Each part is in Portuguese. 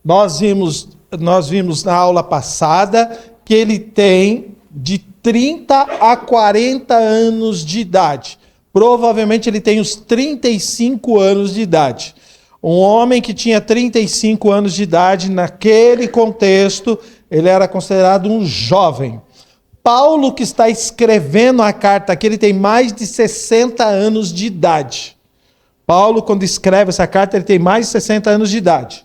nós vimos na aula passada que ele tem de 30 a 40 anos de idade. Provavelmente ele tem os 35 anos de idade. Um homem que tinha 35 anos de idade, naquele contexto, ele era considerado um jovem. Paulo, que está escrevendo a carta aqui, ele tem mais de 60 anos de idade. Paulo, quando escreve essa carta, ele tem mais de 60 anos de idade.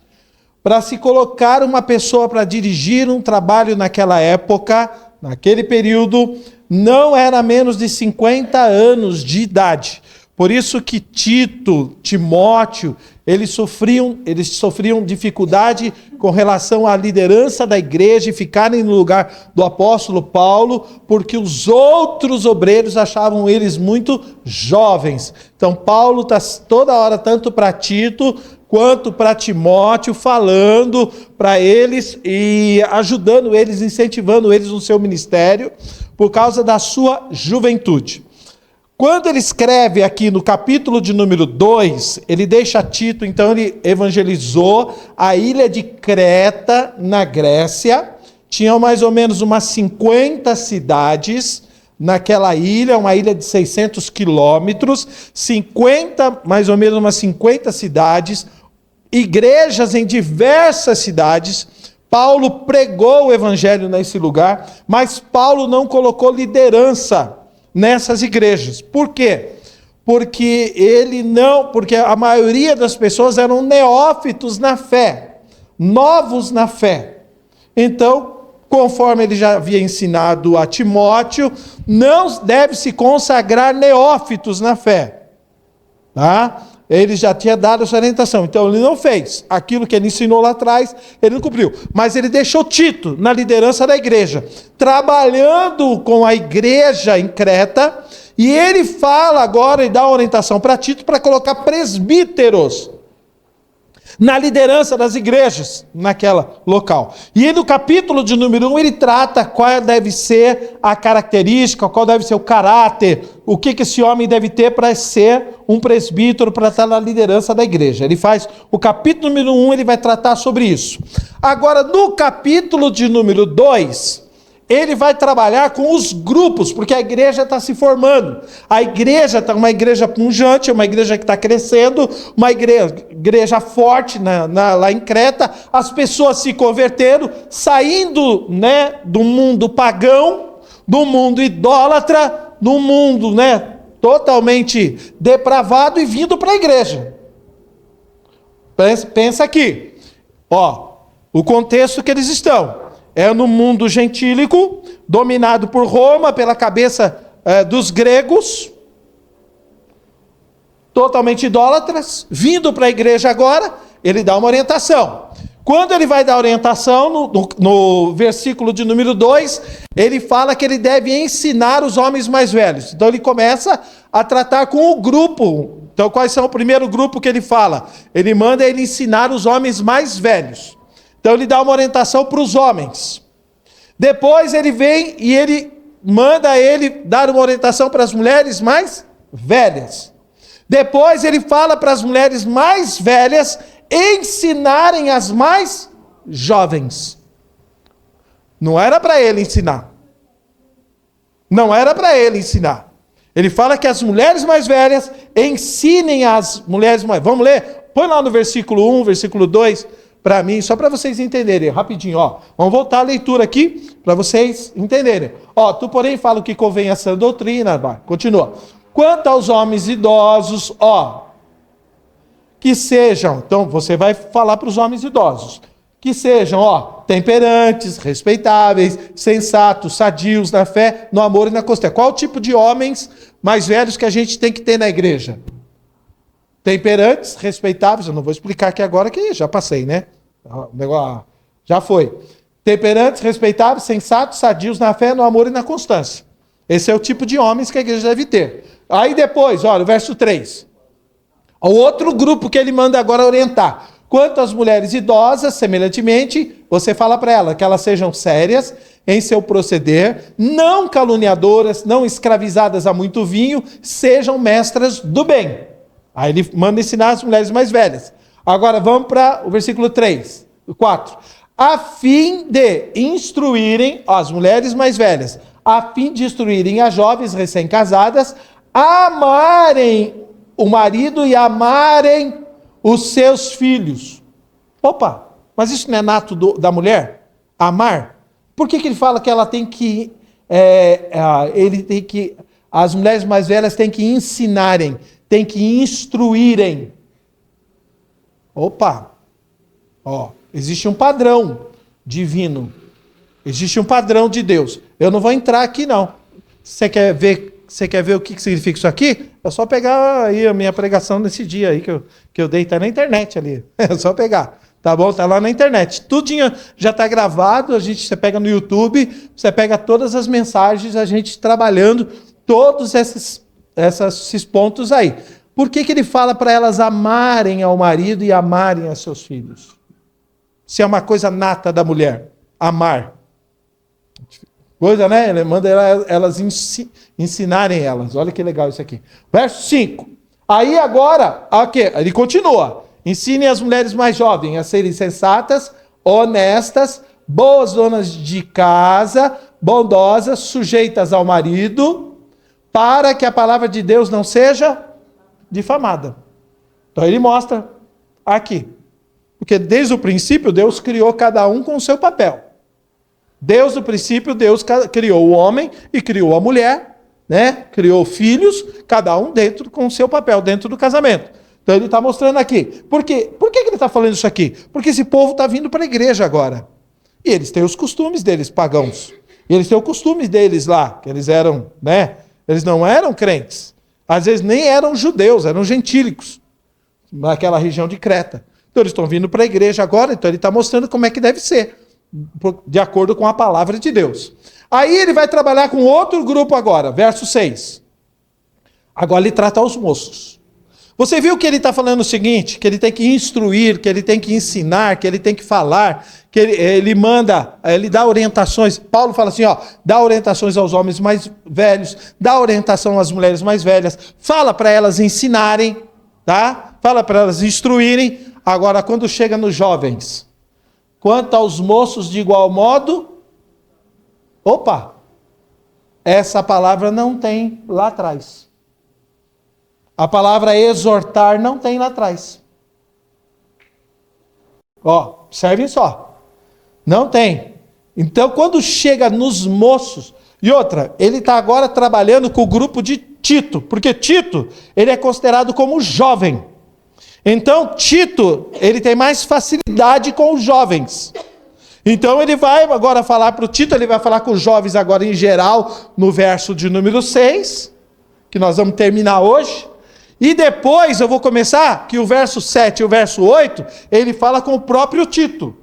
Para se colocar uma pessoa para dirigir um trabalho naquela época, naquele período, não era menos de 50 anos de idade. Por isso que Tito, Timóteo, eles sofriam dificuldade com relação à liderança da igreja e ficarem no lugar do apóstolo Paulo, porque os outros obreiros achavam eles muito jovens. Então Paulo está toda hora, tanto para Tito quanto para Timóteo, falando para eles e ajudando eles, incentivando eles no seu ministério, por causa da sua juventude. Quando ele escreve aqui no capítulo de número 2, ele deixa Tito, então ele evangelizou a ilha de Creta, na Grécia. Tinham mais ou menos umas 50 cidades naquela ilha, uma ilha de 600 quilômetros, mais ou menos umas 50 cidades, igrejas em diversas cidades. Paulo pregou o evangelho nesse lugar, mas Paulo não colocou liderança nessas igrejas. Por quê? Porque a maioria das pessoas eram neófitos na fé, novos na fé. Então, conforme ele já havia ensinado a Timóteo, não deve se consagrar neófitos na fé. Tá? Ele já tinha dado essa orientação, então ele não fez aquilo que ele ensinou lá atrás, ele não cumpriu, mas ele deixou Tito na liderança da igreja, trabalhando com a igreja em Creta, e ele fala agora e dá orientação para Tito para colocar presbíteros na liderança das igrejas naquela local. E no capítulo de número 1, ele trata qual deve ser a característica, qual deve ser o caráter, o que esse homem deve ter para ser um presbítero, para estar na liderança da igreja. Ele faz o capítulo número 1, ele vai tratar sobre isso. Agora, no capítulo de número 2, ele vai trabalhar com os grupos, porque a igreja está se formando. A igreja está uma igreja pujante, uma igreja que está crescendo, uma igreja forte lá em Creta. As pessoas se converteram, saindo do mundo pagão, do mundo idólatra, do mundo totalmente depravado e vindo para a igreja. Pensa aqui, o contexto que eles estão. É no mundo gentílico, dominado por Roma, pela cabeça dos gregos, totalmente idólatras, vindo para a igreja agora, ele dá uma orientação. Quando ele vai dar orientação, no versículo de número 2, ele fala que ele deve ensinar os homens mais velhos. Então ele começa a tratar com o grupo. Então quais são o primeiro grupo que ele fala? Ele manda ele ensinar os homens mais velhos. Então ele dá uma orientação para os homens. Depois ele vem e ele manda ele dar uma orientação para as mulheres mais velhas. Depois ele fala para as mulheres mais velhas ensinarem as mais jovens. Não era para ele ensinar. Não era para ele ensinar. Ele fala que as mulheres mais velhas ensinem as mulheres mais... Vamos ler? Põe lá no versículo 1, versículo 2... para mim, só para vocês entenderem, rapidinho, vamos voltar à leitura aqui, para vocês entenderem. Tu, porém, fala o que convém a sã doutrina, continua. Quanto aos homens idosos, que sejam, então você vai falar para os homens idosos, que sejam, temperantes, respeitáveis, sensatos, sadios na fé, no amor e na constância. Qual o tipo de homens mais velhos que a gente tem que ter na igreja? Temperantes, respeitáveis, eu não vou explicar aqui agora que já passei, né? Já foi. Temperantes, respeitáveis, sensatos, sadios na fé, no amor e na constância. Esse é o tipo de homens que a igreja deve ter. Aí depois, olha, o verso 3. O outro grupo que ele manda agora orientar. Quanto às mulheres idosas, semelhantemente, você fala para elas que elas sejam sérias em seu proceder, não caluniadoras, não escravizadas a muito vinho, sejam mestras do bem. Aí ele manda ensinar as mulheres mais velhas. Agora vamos para o versículo 3. 4. A fim de instruírem, as mulheres mais velhas, a fim de instruírem as jovens recém-casadas, amarem o marido e amarem os seus filhos. Opa, mas isso não é nato da mulher? Amar? Por que ele fala que ela tem que, as mulheres mais velhas têm que ensinarem, têm que instruírem? Opa, existe um padrão divino, existe um padrão de Deus. Eu não vou entrar aqui não. Você quer ver o que significa isso aqui? É só pegar aí a minha pregação desse dia aí que eu dei, tá na internet ali. É só pegar, tá bom? Tá lá na internet. Tudinho já tá gravado, você pega no YouTube, você pega todas as mensagens, a gente trabalhando todos esses pontos aí. Por que ele fala para elas amarem ao marido e amarem a seus filhos? Se é uma coisa nata da mulher, amar. Coisa, né? Ele manda elas ensinarem elas. Olha que legal isso aqui. Verso 5. Aí agora, ele continua. Ensinem as mulheres mais jovens a serem sensatas, honestas, boas donas de casa, bondosas, sujeitas ao marido, para que a palavra de Deus não seja difamada. Então ele mostra aqui. Porque desde o princípio, Deus criou cada um com o seu papel. Desde o princípio, Deus criou o homem e criou a mulher, né? Criou filhos, cada um dentro com o seu papel, dentro do casamento. Então ele está mostrando aqui. Por quê? Por que ele está falando isso aqui? Porque esse povo está vindo para a igreja agora. E eles têm os costumes deles, pagãos. E eles têm os costumes deles lá, que eles eram, né? Eles não eram crentes. Às vezes nem eram judeus, eram gentílicos, naquela região de Creta. Então eles estão vindo para a igreja agora, então ele está mostrando como é que deve ser, de acordo com a palavra de Deus. Aí ele vai trabalhar com outro grupo agora, verso 6. Agora ele trata os moços. Você viu que ele está falando o seguinte, que ele tem que instruir, que ele tem que ensinar, que ele tem que falar, que ele manda, ele dá orientações. Paulo fala assim, dá orientações aos homens mais velhos, dá orientação às mulheres mais velhas, fala para elas ensinarem, tá? Fala para elas instruírem. Agora, quando chega nos jovens, quanto aos moços de igual modo, essa palavra não tem lá atrás. A palavra exortar não tem lá atrás. Observem só. Não tem. Então, quando chega nos moços, e outra, ele está agora trabalhando com o grupo de Tito, porque Tito, ele é considerado como jovem. Então, Tito, ele tem mais facilidade com os jovens. Então, ele vai agora falar para o Tito, ele vai falar com os jovens agora em geral, no verso de número 6, que nós vamos terminar hoje. E depois eu vou começar, que o verso 7 e o verso 8, ele fala com o próprio Tito.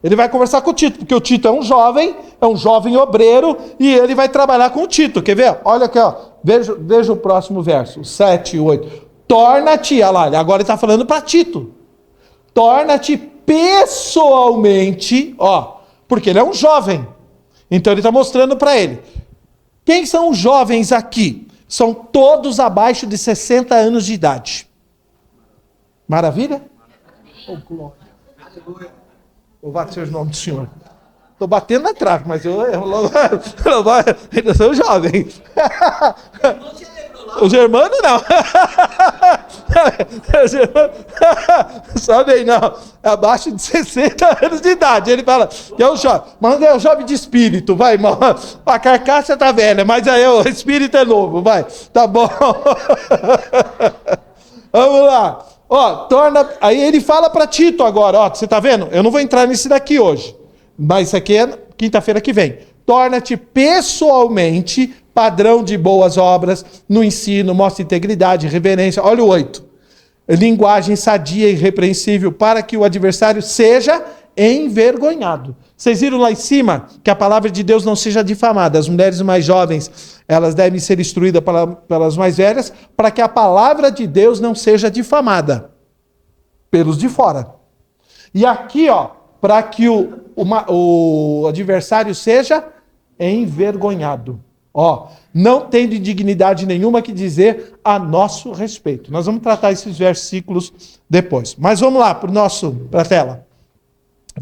Ele vai conversar com o Tito, porque o Tito é um jovem obreiro, e ele vai trabalhar com o Tito. Quer ver? Olha aqui, veja o próximo verso, 7 e 8. Torna-te, olha lá, agora ele está falando para Tito. Torna-te pessoalmente, porque ele é um jovem. Então ele está mostrando para ele. Quem são os jovens aqui? São todos abaixo de 60 anos de idade. Maravilha? Louvado seja o nome do Senhor. Estou batendo na trave, mas eu ainda sou jovem. Os irmãos não. Os irmãos, sabe não. Abaixo de 60 anos de idade. Ele fala que é um jovem. Mas é um jovem de espírito, vai, irmão. A carcaça tá velha, mas aí o espírito é novo, vai. Tá bom. Vamos lá. Aí ele fala para Tito agora, você tá vendo? Eu não vou entrar nesse daqui hoje. Mas isso aqui é quinta-feira que vem. Torna-te pessoalmente padrão de boas obras no ensino, mostra integridade, reverência. Olha o 8. Linguagem sadia e irrepreensível para que o adversário seja envergonhado. Vocês viram lá em cima que a palavra de Deus não seja difamada. As mulheres mais jovens, elas devem ser instruídas pelas mais velhas para que a palavra de Deus não seja difamada pelos de fora. E aqui, para que o adversário seja envergonhado. Não tendo dignidade nenhuma que dizer a nosso respeito. Nós vamos tratar esses versículos depois. Mas vamos lá para a tela.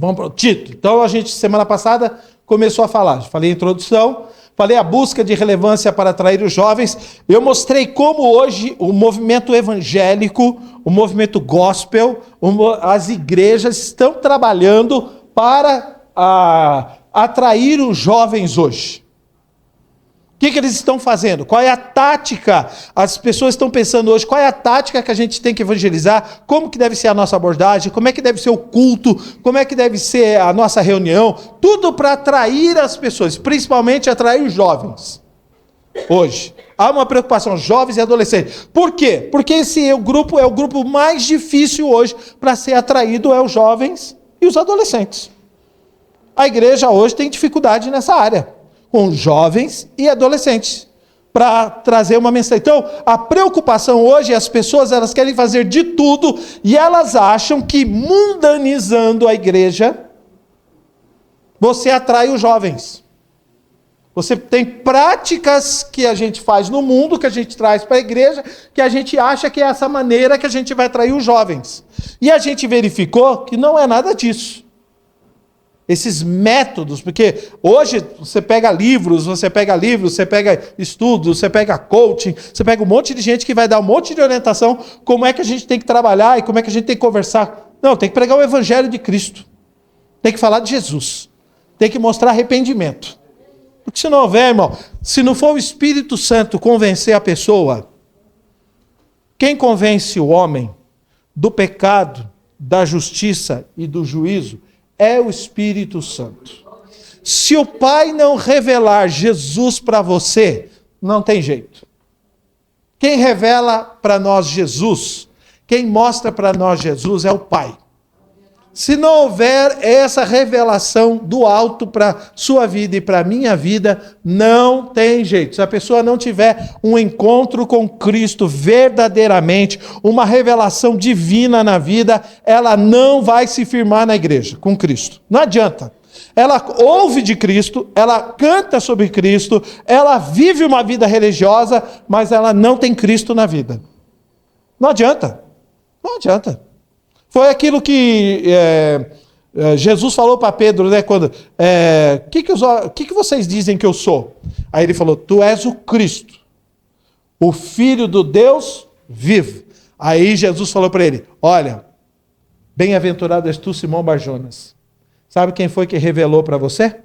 Vamos para o título. Então, a gente, semana passada, começou a falar. Falei a introdução, falei a busca de relevância para atrair os jovens. Eu mostrei como hoje o movimento evangélico, o movimento gospel, as igrejas estão trabalhando para atrair os jovens hoje. O que eles estão fazendo? Qual é a tática? As pessoas estão pensando hoje, qual é a tática que a gente tem que evangelizar? Como que deve ser a nossa abordagem? Como é que deve ser o culto? Como é que deve ser a nossa reunião? Tudo para atrair as pessoas, principalmente atrair os jovens. Hoje, há uma preocupação, jovens e adolescentes. Por quê? Porque esse grupo é o grupo mais difícil hoje para ser atraído, é os jovens e os adolescentes. A igreja hoje tem dificuldade nessa área, com jovens e adolescentes, para trazer uma mensagem. Então, a preocupação hoje, as pessoas elas querem fazer de tudo, e elas acham que mundanizando a igreja, você atrai os jovens. Você tem práticas que a gente faz no mundo, que a gente traz para a igreja, que a gente acha que é essa maneira que a gente vai atrair os jovens. E a gente verificou que não é nada disso. Esses métodos, porque hoje você pega livros, você pega estudos, você pega coaching, você pega um monte de gente que vai dar um monte de orientação, como é que a gente tem que trabalhar e como é que a gente tem que conversar. Não, tem que pregar o evangelho de Cristo. Tem que falar de Jesus. Tem que mostrar arrependimento. Porque se não houver, irmão, se não for o Espírito Santo convencer a pessoa, quem convence o homem do pecado, da justiça e do juízo é o Espírito Santo. Se o Pai não revelar Jesus para você, não tem jeito. Quem revela para nós Jesus, quem mostra para nós Jesus é o Pai. Se não houver essa revelação do alto para sua vida e para minha vida, não tem jeito. Se a pessoa não tiver um encontro com Cristo verdadeiramente, uma revelação divina na vida, ela não vai se firmar na igreja com Cristo. Não adianta. Ela ouve de Cristo, ela canta sobre Cristo, ela vive uma vida religiosa, mas ela não tem Cristo na vida. Não adianta. Não adianta. Foi aquilo que Jesus falou para Pedro, né? Quando, que vocês dizem que eu sou? Aí ele falou, tu és o Cristo, o Filho do Deus vivo. Aí Jesus falou para ele, olha, bem-aventurado és tu, Simão Barjonas. Sabe quem foi que revelou para você?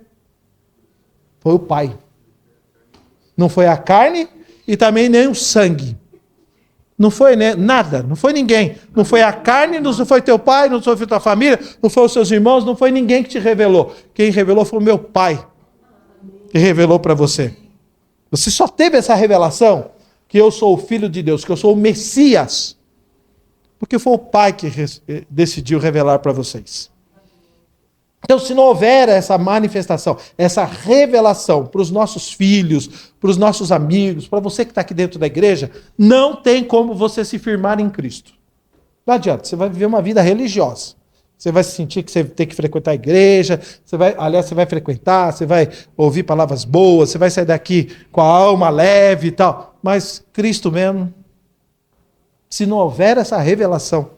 Foi o Pai. Não foi a carne e também nem o sangue. Não foi nada, não foi ninguém. Não foi a carne, não foi teu pai, não foi tua família, não foi os seus irmãos, não foi ninguém que te revelou. Quem revelou foi o meu Pai, que revelou para você. Você só teve essa revelação que eu sou o Filho de Deus, que eu sou o Messias, porque foi o Pai que decidiu revelar para vocês. Então, se não houver essa manifestação, essa revelação para os nossos filhos, para os nossos amigos, para você que está aqui dentro da igreja, não tem como você se firmar em Cristo. Não adianta, você vai viver uma vida religiosa. Você vai sentir que você tem que frequentar a igreja, você vai frequentar, você vai ouvir palavras boas, você vai sair daqui com a alma leve e tal. Mas Cristo mesmo, se não houver essa revelação,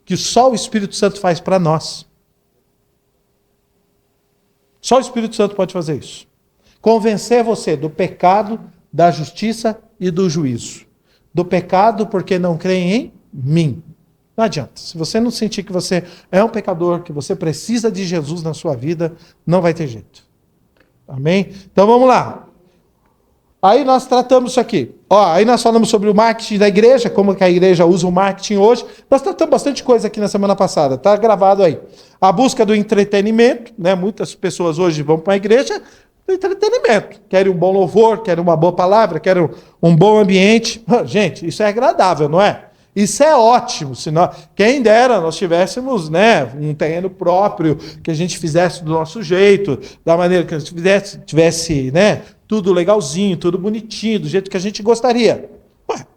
que só o Espírito Santo faz para nós, só o Espírito Santo pode fazer isso. Convencer você do pecado, da justiça e do juízo. Do pecado porque não creem em mim. Não adianta. Se você não sentir que você é um pecador, que você precisa de Jesus na sua vida, não vai ter jeito. Amém? Então vamos lá. Aí nós tratamos isso aqui. Aí nós falamos sobre o marketing da igreja, como que a igreja usa o marketing hoje. Nós tratamos bastante coisa aqui na semana passada, está gravado aí. A busca do entretenimento, né? Muitas pessoas hoje vão para a igreja do entretenimento. Querem um bom louvor, querem uma boa palavra, querem um bom ambiente. Gente, isso é agradável, não é? Isso é ótimo. Quem dera nós tivéssemos, né, um terreno próprio, que a gente fizesse do nosso jeito, da maneira que a gente tivesse, né, tudo legalzinho, tudo bonitinho, do jeito que a gente gostaria. Ué.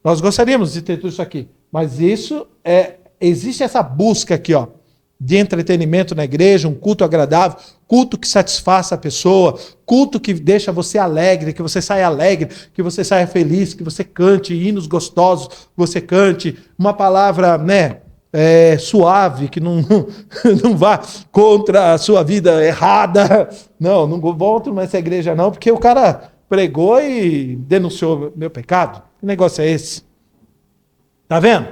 Nós gostaríamos de ter tudo isso aqui. Mas existe essa busca aqui, ó, de entretenimento na igreja, um culto agradável, culto que satisfaça a pessoa, culto que deixa você alegre, que você saia alegre, que você saia feliz, que você cante hinos gostosos, que você cante uma palavra, né, suave, que não, não vá contra a sua vida errada. Não volto nessa igreja não, porque o cara pregou e denunciou meu pecado. Que negócio é esse? Tá vendo?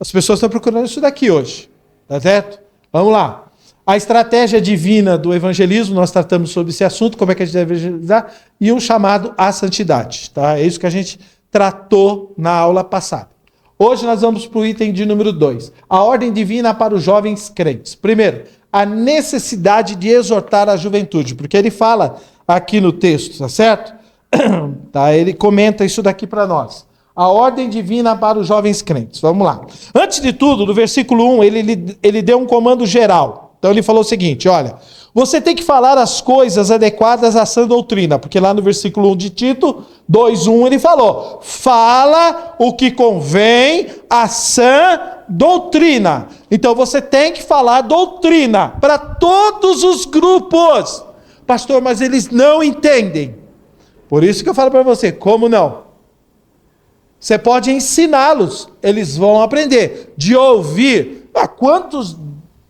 As pessoas estão procurando isso daqui hoje. Tá certo? Vamos lá. A estratégia divina do evangelismo, nós tratamos sobre esse assunto, como é que a gente deve evangelizar, e um chamado à santidade. Tá? É isso que a gente tratou na aula passada. Hoje nós vamos para o item de número 2. A ordem divina para os jovens crentes. Primeiro, a necessidade de exortar a juventude, porque ele fala aqui no texto, tá certo? Tá, ele comenta isso daqui para nós. A ordem divina para os jovens crentes. Vamos lá. Antes de tudo, no versículo 1, ele deu um comando geral. Então ele falou o seguinte, olha, você tem que falar as coisas adequadas à sã doutrina, porque lá no versículo 1 de Tito 2:1 ele falou, fala o que convém à sã doutrina. Então você tem que falar doutrina para todos os grupos. Pastor, mas eles não entendem. Por isso que eu falo para você, como não? Você pode ensiná-los, eles vão aprender. De ouvir, quantos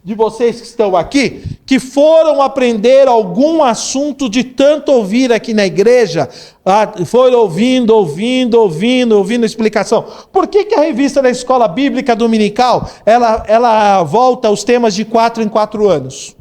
de vocês que estão aqui, que foram aprender algum assunto de tanto ouvir aqui na igreja, foram ouvindo a explicação. Por que a revista da Escola Bíblica Dominical, ela volta os temas de 4 em 4 anos?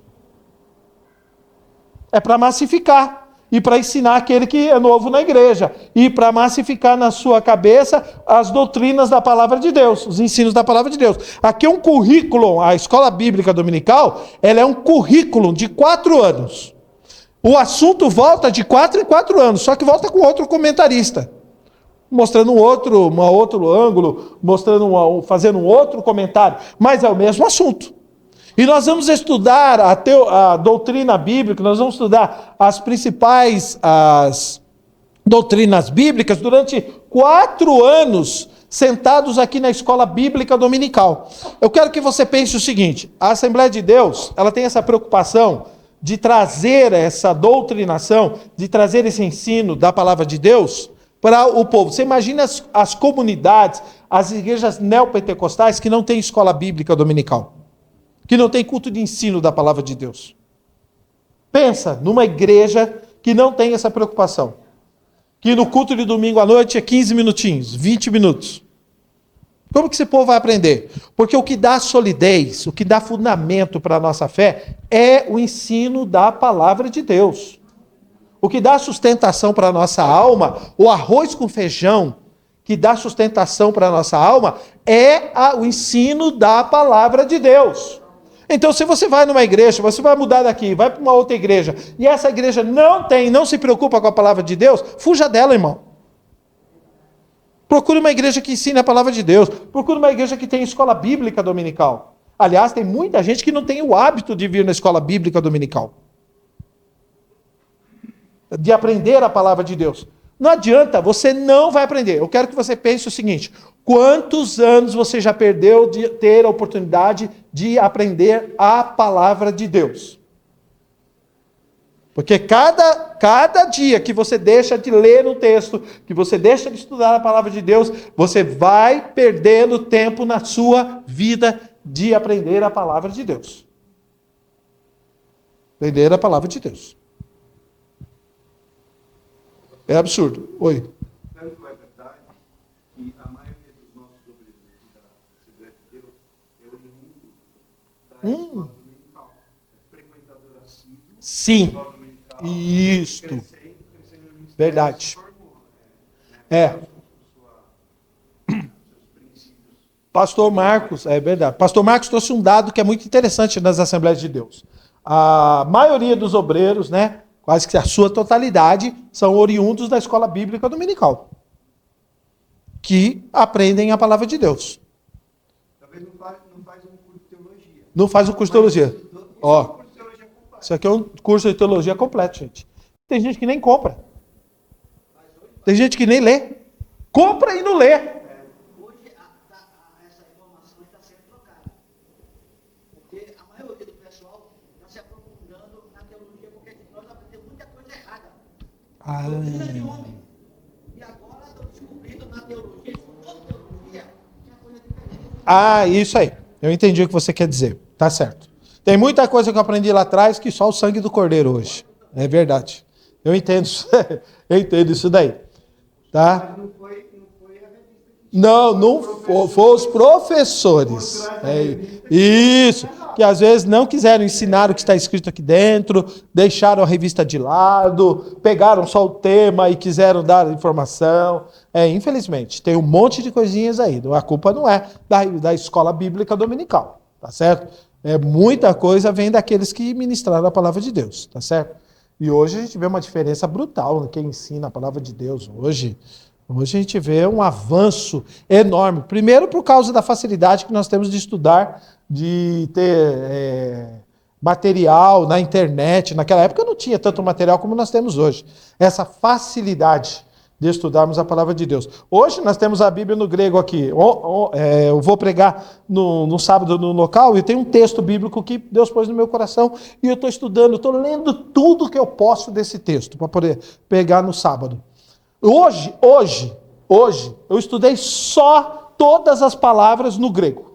É para massificar. E para ensinar aquele que é novo na igreja. E para massificar na sua cabeça as doutrinas da palavra de Deus, os ensinos da palavra de Deus. Aqui é um currículo, a Escola Bíblica Dominical, ela é um currículo de 4 anos. O assunto volta de 4 em 4 anos, só que volta com outro comentarista. Mostrando um outro ângulo, fazendo um outro comentário. Mas é o mesmo assunto. E nós vamos estudar a doutrina bíblica, nós vamos estudar as principais doutrinas bíblicas durante 4 anos, sentados aqui na Escola Bíblica Dominical. Eu quero que você pense o seguinte, a Assembleia de Deus, ela tem essa preocupação de trazer essa doutrinação, de trazer esse ensino da palavra de Deus para o povo. Você imagina as comunidades, as igrejas neopentecostais que não têm Escola Bíblica Dominical, que não tem culto de ensino da palavra de Deus. Pensa numa igreja que não tem essa preocupação. Que no culto de domingo à noite é 15 minutinhos, 20 minutos. Como que esse povo vai aprender? Porque o que dá solidez, o que dá fundamento para a nossa fé é o ensino da palavra de Deus. O que dá sustentação para a nossa alma, o arroz com feijão, que dá sustentação para a nossa alma, é o ensino da palavra de Deus. Então, se você vai numa igreja, você vai mudar daqui, vai para uma outra igreja, e essa igreja não se preocupa com a palavra de Deus, fuja dela, irmão. Procure uma igreja que ensine a palavra de Deus. Procure uma igreja que tenha escola bíblica dominical. Aliás, tem muita gente que não tem o hábito de vir na escola bíblica dominical. De aprender a palavra de Deus. Não adianta, você não vai aprender. Eu quero que você pense o seguinte, quantos anos você já perdeu de ter a oportunidade de aprender a palavra de Deus? Porque cada dia que você deixa de ler um texto, que você deixa de estudar a palavra de Deus, você vai perdendo tempo na sua vida de aprender a palavra de Deus. Aprender a palavra de Deus. É absurdo. Oi. Tanto é verdade que a maioria dos nossos obreiros da Assembleia de Deus é oriundo da escola dominical. É frequentador assíduo. Sim. Isto. Crescendo, verdade. Pastor Marcos, é verdade. Pastor Marcos trouxe um dado que é muito interessante nas Assembleias de Deus. A maioria dos obreiros, né? Quase que a sua totalidade são oriundos da escola bíblica dominical, que aprendem a palavra de Deus. Talvez não faz um curso de teologia. Não faz um curso de teologia. Ó, isso aqui é um curso de teologia completo, gente. Tem gente que nem compra. Tem gente que nem lê. Compra e não lê. Hoje essa informação está sendo trocada. Porque a maioria do pessoal está se aprofundando na teologia, porque nós aprendemos muita coisa errada. Doutrina de homem. E agora estão descobrindo na teologia, outra teologia, que é coisa diferente. Isso aí. Eu entendi o que você quer dizer. Tá certo. Tem muita coisa que eu aprendi lá atrás que só o sangue do Cordeiro hoje. É verdade. Eu entendo isso. Eu entendo isso daí. Tá? Não foi a revista que Não foi os professores. Isso. Que às vezes não quiseram ensinar o que está escrito aqui dentro, deixaram a revista de lado, pegaram só o tema e quiseram dar informação. Infelizmente, tem um monte de coisinhas aí. A culpa não é da escola bíblica dominical, tá certo? Muita coisa vem daqueles que ministraram a palavra de Deus, tá certo? E hoje a gente vê uma diferença brutal no que ensina a palavra de Deus. Hoje a gente vê um avanço enorme. Primeiro, por causa da facilidade que nós temos de estudar, de ter material na internet. Naquela época não tinha tanto material como nós temos hoje. Essa facilidade de estudarmos a palavra de Deus. Hoje nós temos a Bíblia no grego aqui. Eu vou pregar no sábado no local e tem um texto bíblico que Deus pôs no meu coração e eu estou estudando, estou lendo tudo que eu posso desse texto para poder pegar no sábado. Hoje, eu estudei só todas as palavras no grego.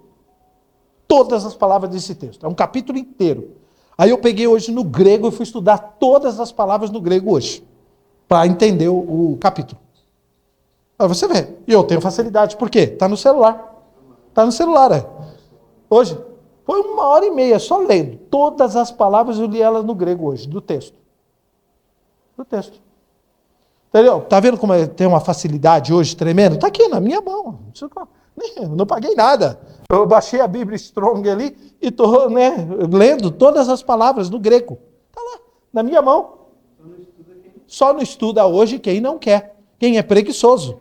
Todas as palavras desse texto. É um capítulo inteiro. Aí eu peguei hoje no grego e fui estudar todas as palavras no grego hoje. Para entender o capítulo. Aí você vê. E eu tenho facilidade. Por quê? Está no celular. Está no celular, Hoje, foi 1h30 só lendo. Todas as palavras eu li elas no grego hoje, do texto. Do texto. Entendeu? Tá vendo como tem uma facilidade hoje tremenda? Tá aqui na minha mão. Eu não paguei nada. Eu baixei a Bíblia Strong ali e estou lendo todas as palavras no grego. Tá lá, na minha mão. Só não estuda hoje quem não quer. Quem é preguiçoso.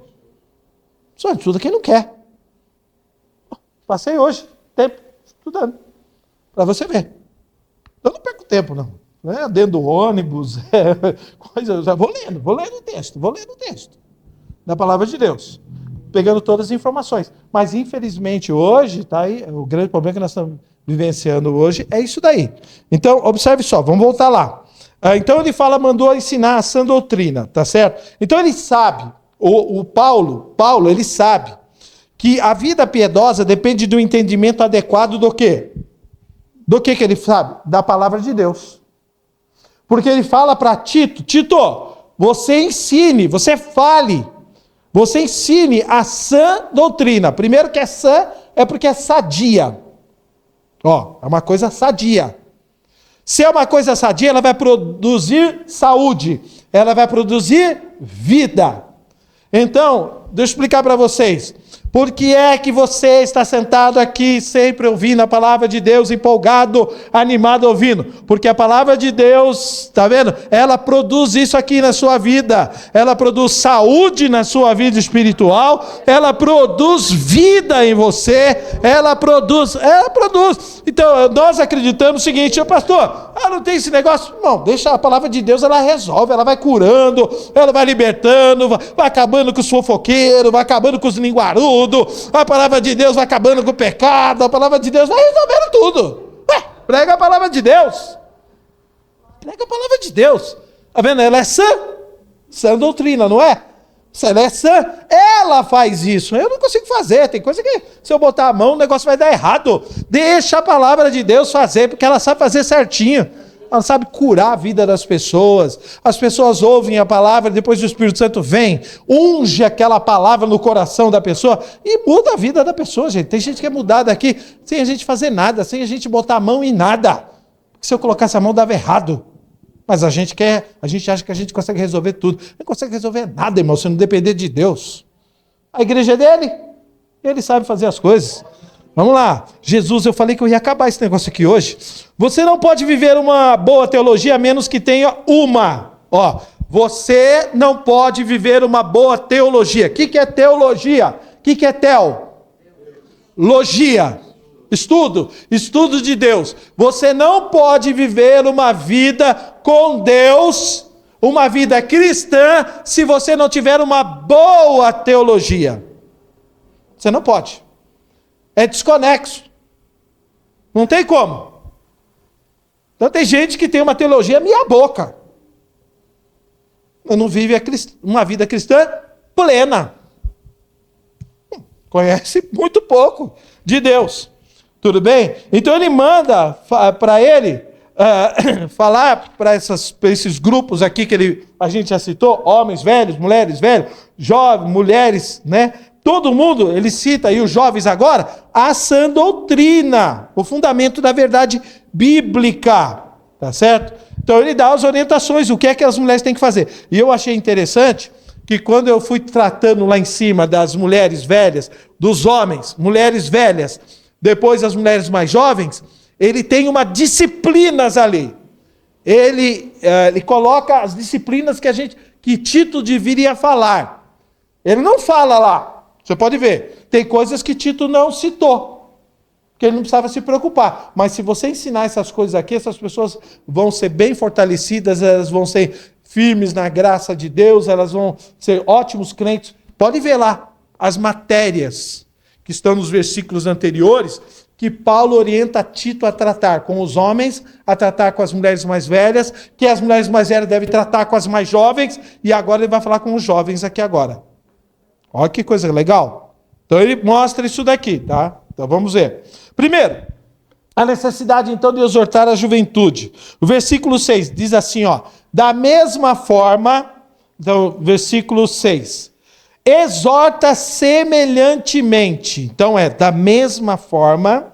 Só estuda quem não quer. Passei hoje tempo estudando. Para você ver. Eu não perco tempo, não. Dentro do ônibus, coisa, já vou lendo o texto da palavra de Deus, pegando todas as informações. Mas infelizmente hoje, tá aí, o grande problema que nós estamos vivenciando hoje é isso daí. Então, observe só, vamos voltar lá. Então ele mandou ensinar a sã doutrina, tá certo? Então ele sabe, o Paulo, ele sabe que a vida piedosa depende do entendimento adequado do quê? Do que ele sabe? Da palavra de Deus. Porque ele fala para Tito, você ensine, você fale, você ensine a sã doutrina. Primeiro que é sã, é porque é sadia. É uma coisa sadia. Se é uma coisa sadia, ela vai produzir saúde, ela vai produzir vida. Então, deixa eu explicar para vocês. Por que é que você está sentado aqui sempre ouvindo a palavra de Deus, empolgado, animado ouvindo? Porque a palavra de Deus, tá vendo? Ela produz isso aqui na sua vida. Ela produz saúde na sua vida espiritual. Ela produz vida em você. Ela produz. Então, nós acreditamos o seguinte, pastor, não tem esse negócio? Não, deixa a palavra de Deus, ela resolve, ela vai curando, ela vai libertando, vai acabando com os fofoqueiros, vai acabando com os linguarudos. A palavra de Deus vai acabando com o pecado, a palavra de Deus vai resolvendo tudo. Prega a palavra de Deus. Prega a palavra de Deus. Tá vendo? Ela é sã doutrina, não é? Se ela é sã, ela faz isso. Eu não consigo fazer. Tem coisa que, se eu botar a mão, o negócio vai dar errado. Deixa a palavra de Deus fazer, porque ela sabe fazer certinho. Ela sabe curar a vida das pessoas. As pessoas ouvem a palavra, depois o Espírito Santo vem, unge aquela palavra no coração da pessoa e muda a vida da pessoa, gente. Tem gente que é mudada aqui sem a gente fazer nada, sem a gente botar a mão em nada. Porque se eu colocasse a mão, dava errado. Mas a gente acha que a gente consegue resolver tudo. Não consegue resolver nada, irmão, se não depender de Deus. A igreja é dele. Ele sabe fazer as coisas. Vamos lá. Jesus, eu falei que eu ia acabar esse negócio aqui hoje. Você não pode viver uma boa teologia a menos que tenha uma. Você não pode viver uma boa teologia. O que é teologia? O que é teologia? Estudo de Deus. Você não pode viver uma vida com Deus, uma vida cristã, se você não tiver uma boa teologia. Você não pode. É desconexo. Não tem como. Então tem gente que tem uma teologia meia boca. Não vive uma vida cristã plena. Conhece muito pouco de Deus. Tudo bem? Então ele manda para ele falar para esses grupos aqui que a gente já citou, homens velhos, mulheres velhos, jovens, mulheres, né? Todo mundo, ele cita aí os jovens agora, a sã doutrina, o fundamento da verdade bíblica, tá certo? Então ele dá as orientações, o que é que as mulheres têm que fazer. E eu achei interessante que quando eu fui tratando lá em cima das mulheres velhas, dos homens, mulheres velhas, depois as mulheres mais jovens, ele tem uma disciplinas ali. Ele coloca as disciplinas que Tito deveria falar. Ele não fala lá. Você pode ver. Tem coisas que Tito não citou. Porque ele não precisava se preocupar. Mas se você ensinar essas coisas aqui, essas pessoas vão ser bem fortalecidas, elas vão ser firmes na graça de Deus, elas vão ser ótimos crentes. Pode ver lá as matérias que estão nos versículos anteriores, que Paulo orienta Tito a tratar com os homens, a tratar com as mulheres mais velhas, que as mulheres mais velhas devem tratar com as mais jovens, e agora ele vai falar com os jovens aqui agora. Olha que coisa legal. Então ele mostra isso daqui, tá? Então vamos ver. Primeiro, a necessidade então de exortar a juventude. O versículo 6 diz assim, ó, da mesma forma, então versículo 6, exorta semelhantemente. Então da mesma forma,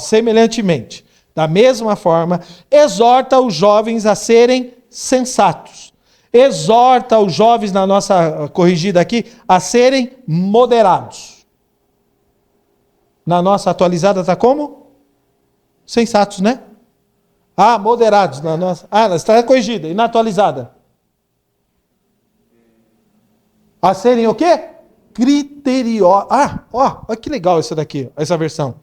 semelhantemente. Da mesma forma, exorta os jovens a serem sensatos. Exorta os jovens, na nossa corrigida aqui, a serem moderados. Na nossa atualizada está como? Sensatos, né? Moderados. Na nossa. Está corrigida. E na atualizada? A serem o quê? Criteriosos. Olha que legal essa daqui, essa versão.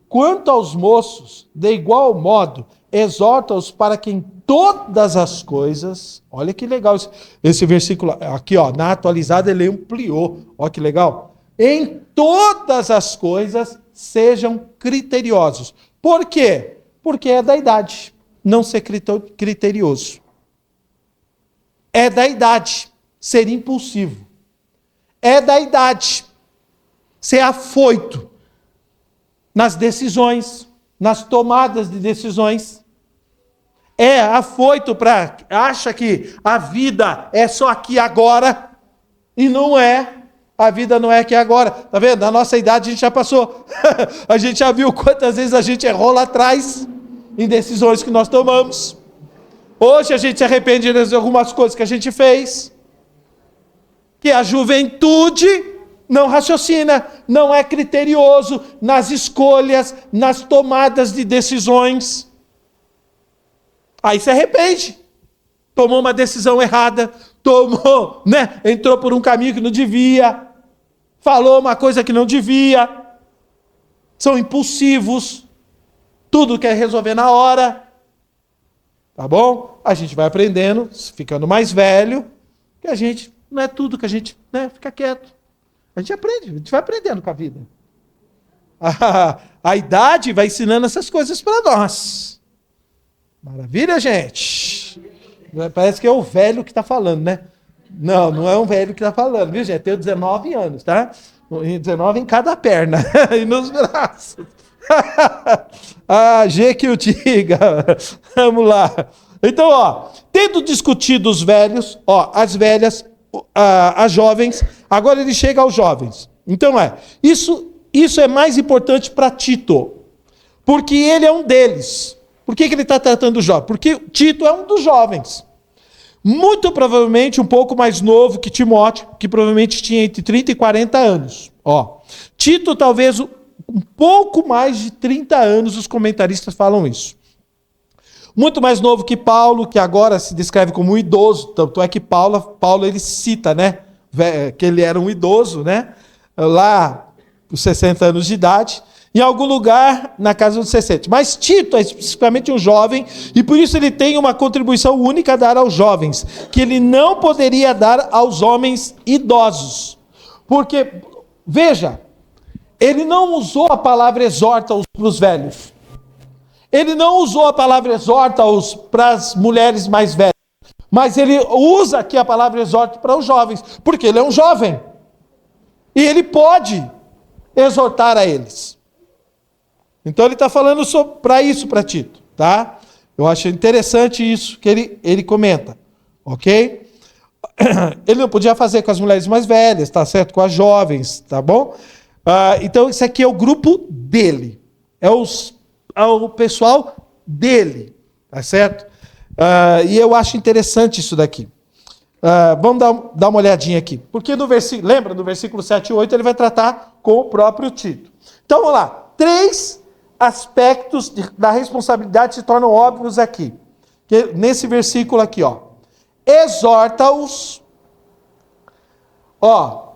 Quanto aos moços, de igual modo, exorta-os para que em todas as coisas, olha que legal esse versículo aqui, na atualizada ele ampliou, olha que legal. Em todas as coisas sejam criteriosos. Por quê? Porque é da idade não ser criterioso. É da idade ser impulsivo. É da idade ser afoito nas decisões, nas tomadas de decisões. É afoito acha que a vida é só aqui e agora, e não é. A vida não é aqui e agora. Tá vendo? Na nossa idade a gente já passou. A gente já viu quantas vezes a gente errou lá atrás em decisões que nós tomamos. Hoje a gente se arrepende de algumas coisas que a gente fez. Que a juventude não raciocina, não é criterioso nas escolhas, nas tomadas de decisões. Aí se arrepende. Tomou uma decisão errada, entrou por um caminho que não devia, falou uma coisa que não devia, são impulsivos, tudo quer resolver na hora. Tá bom? A gente vai aprendendo, ficando mais velho, que a gente, não é tudo que a gente, fica quieto. A gente aprende, a gente vai aprendendo com a vida. A idade vai ensinando essas coisas para nós. Maravilha, gente? Parece que é o velho que está falando, né? Não, não é um velho que está falando, viu, gente? Tenho 19 anos, tá? 19 em cada perna e nos braços. G que o diga. Vamos lá. Então, tendo discutido os velhos, as velhas, as jovens, agora ele chega aos jovens. Então, isso é mais importante para Tito, porque ele é um deles. Por que ele está tratando o jovem? Porque Tito é um dos jovens. Muito provavelmente um pouco mais novo que Timóteo, que provavelmente tinha entre 30 e 40 anos. Tito talvez um pouco mais de 30 anos, os comentaristas falam isso. Muito mais novo que Paulo, que agora se descreve como um idoso, tanto é que Paulo ele cita, que ele era um idoso, lá com 60 anos de idade, em algum lugar na casa dos 60. Mas Tito é especificamente um jovem, e por isso ele tem uma contribuição única a dar aos jovens, que ele não poderia dar aos homens idosos. Porque, veja, ele não usou a palavra exorta para os velhos. Ele não usou a palavra exorta para as mulheres mais velhas. Mas ele usa aqui a palavra exorta para os jovens, porque ele é um jovem. E ele pode exortar a eles. Então ele está falando para isso para Tito, tá? Eu acho interessante isso que ele comenta, ok? Ele não podia fazer com as mulheres mais velhas, tá certo? Com as jovens, tá bom? Então isso aqui é o grupo dele, é o pessoal dele, tá certo? E eu acho interessante isso daqui. Vamos dar uma olhadinha aqui. Porque lembra, no versículo 7 e 8, ele vai tratar com o próprio Tito. Então, vamos lá. 3 aspectos da responsabilidade se tornam óbvios aqui. Nesse versículo aqui, ó. Exorta-os. Ó.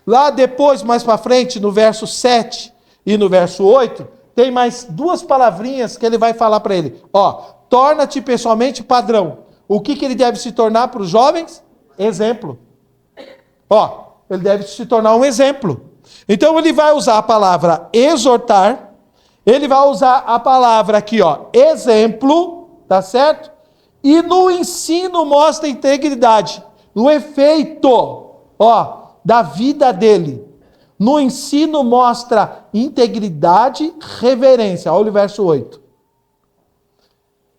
Lá depois, mais para frente, no verso 7 e no verso 8, tem mais 2 palavrinhas que ele vai falar para ele. Ó. Torna-te pessoalmente padrão. O que ele deve se tornar para os jovens? Exemplo. Ó, ele deve se tornar um exemplo. Então ele vai usar a palavra exortar, ele vai usar a palavra aqui, ó, exemplo, tá certo? E no ensino mostra integridade, no efeito, ó, da vida dele. No ensino mostra integridade, reverência. Olha o verso 8.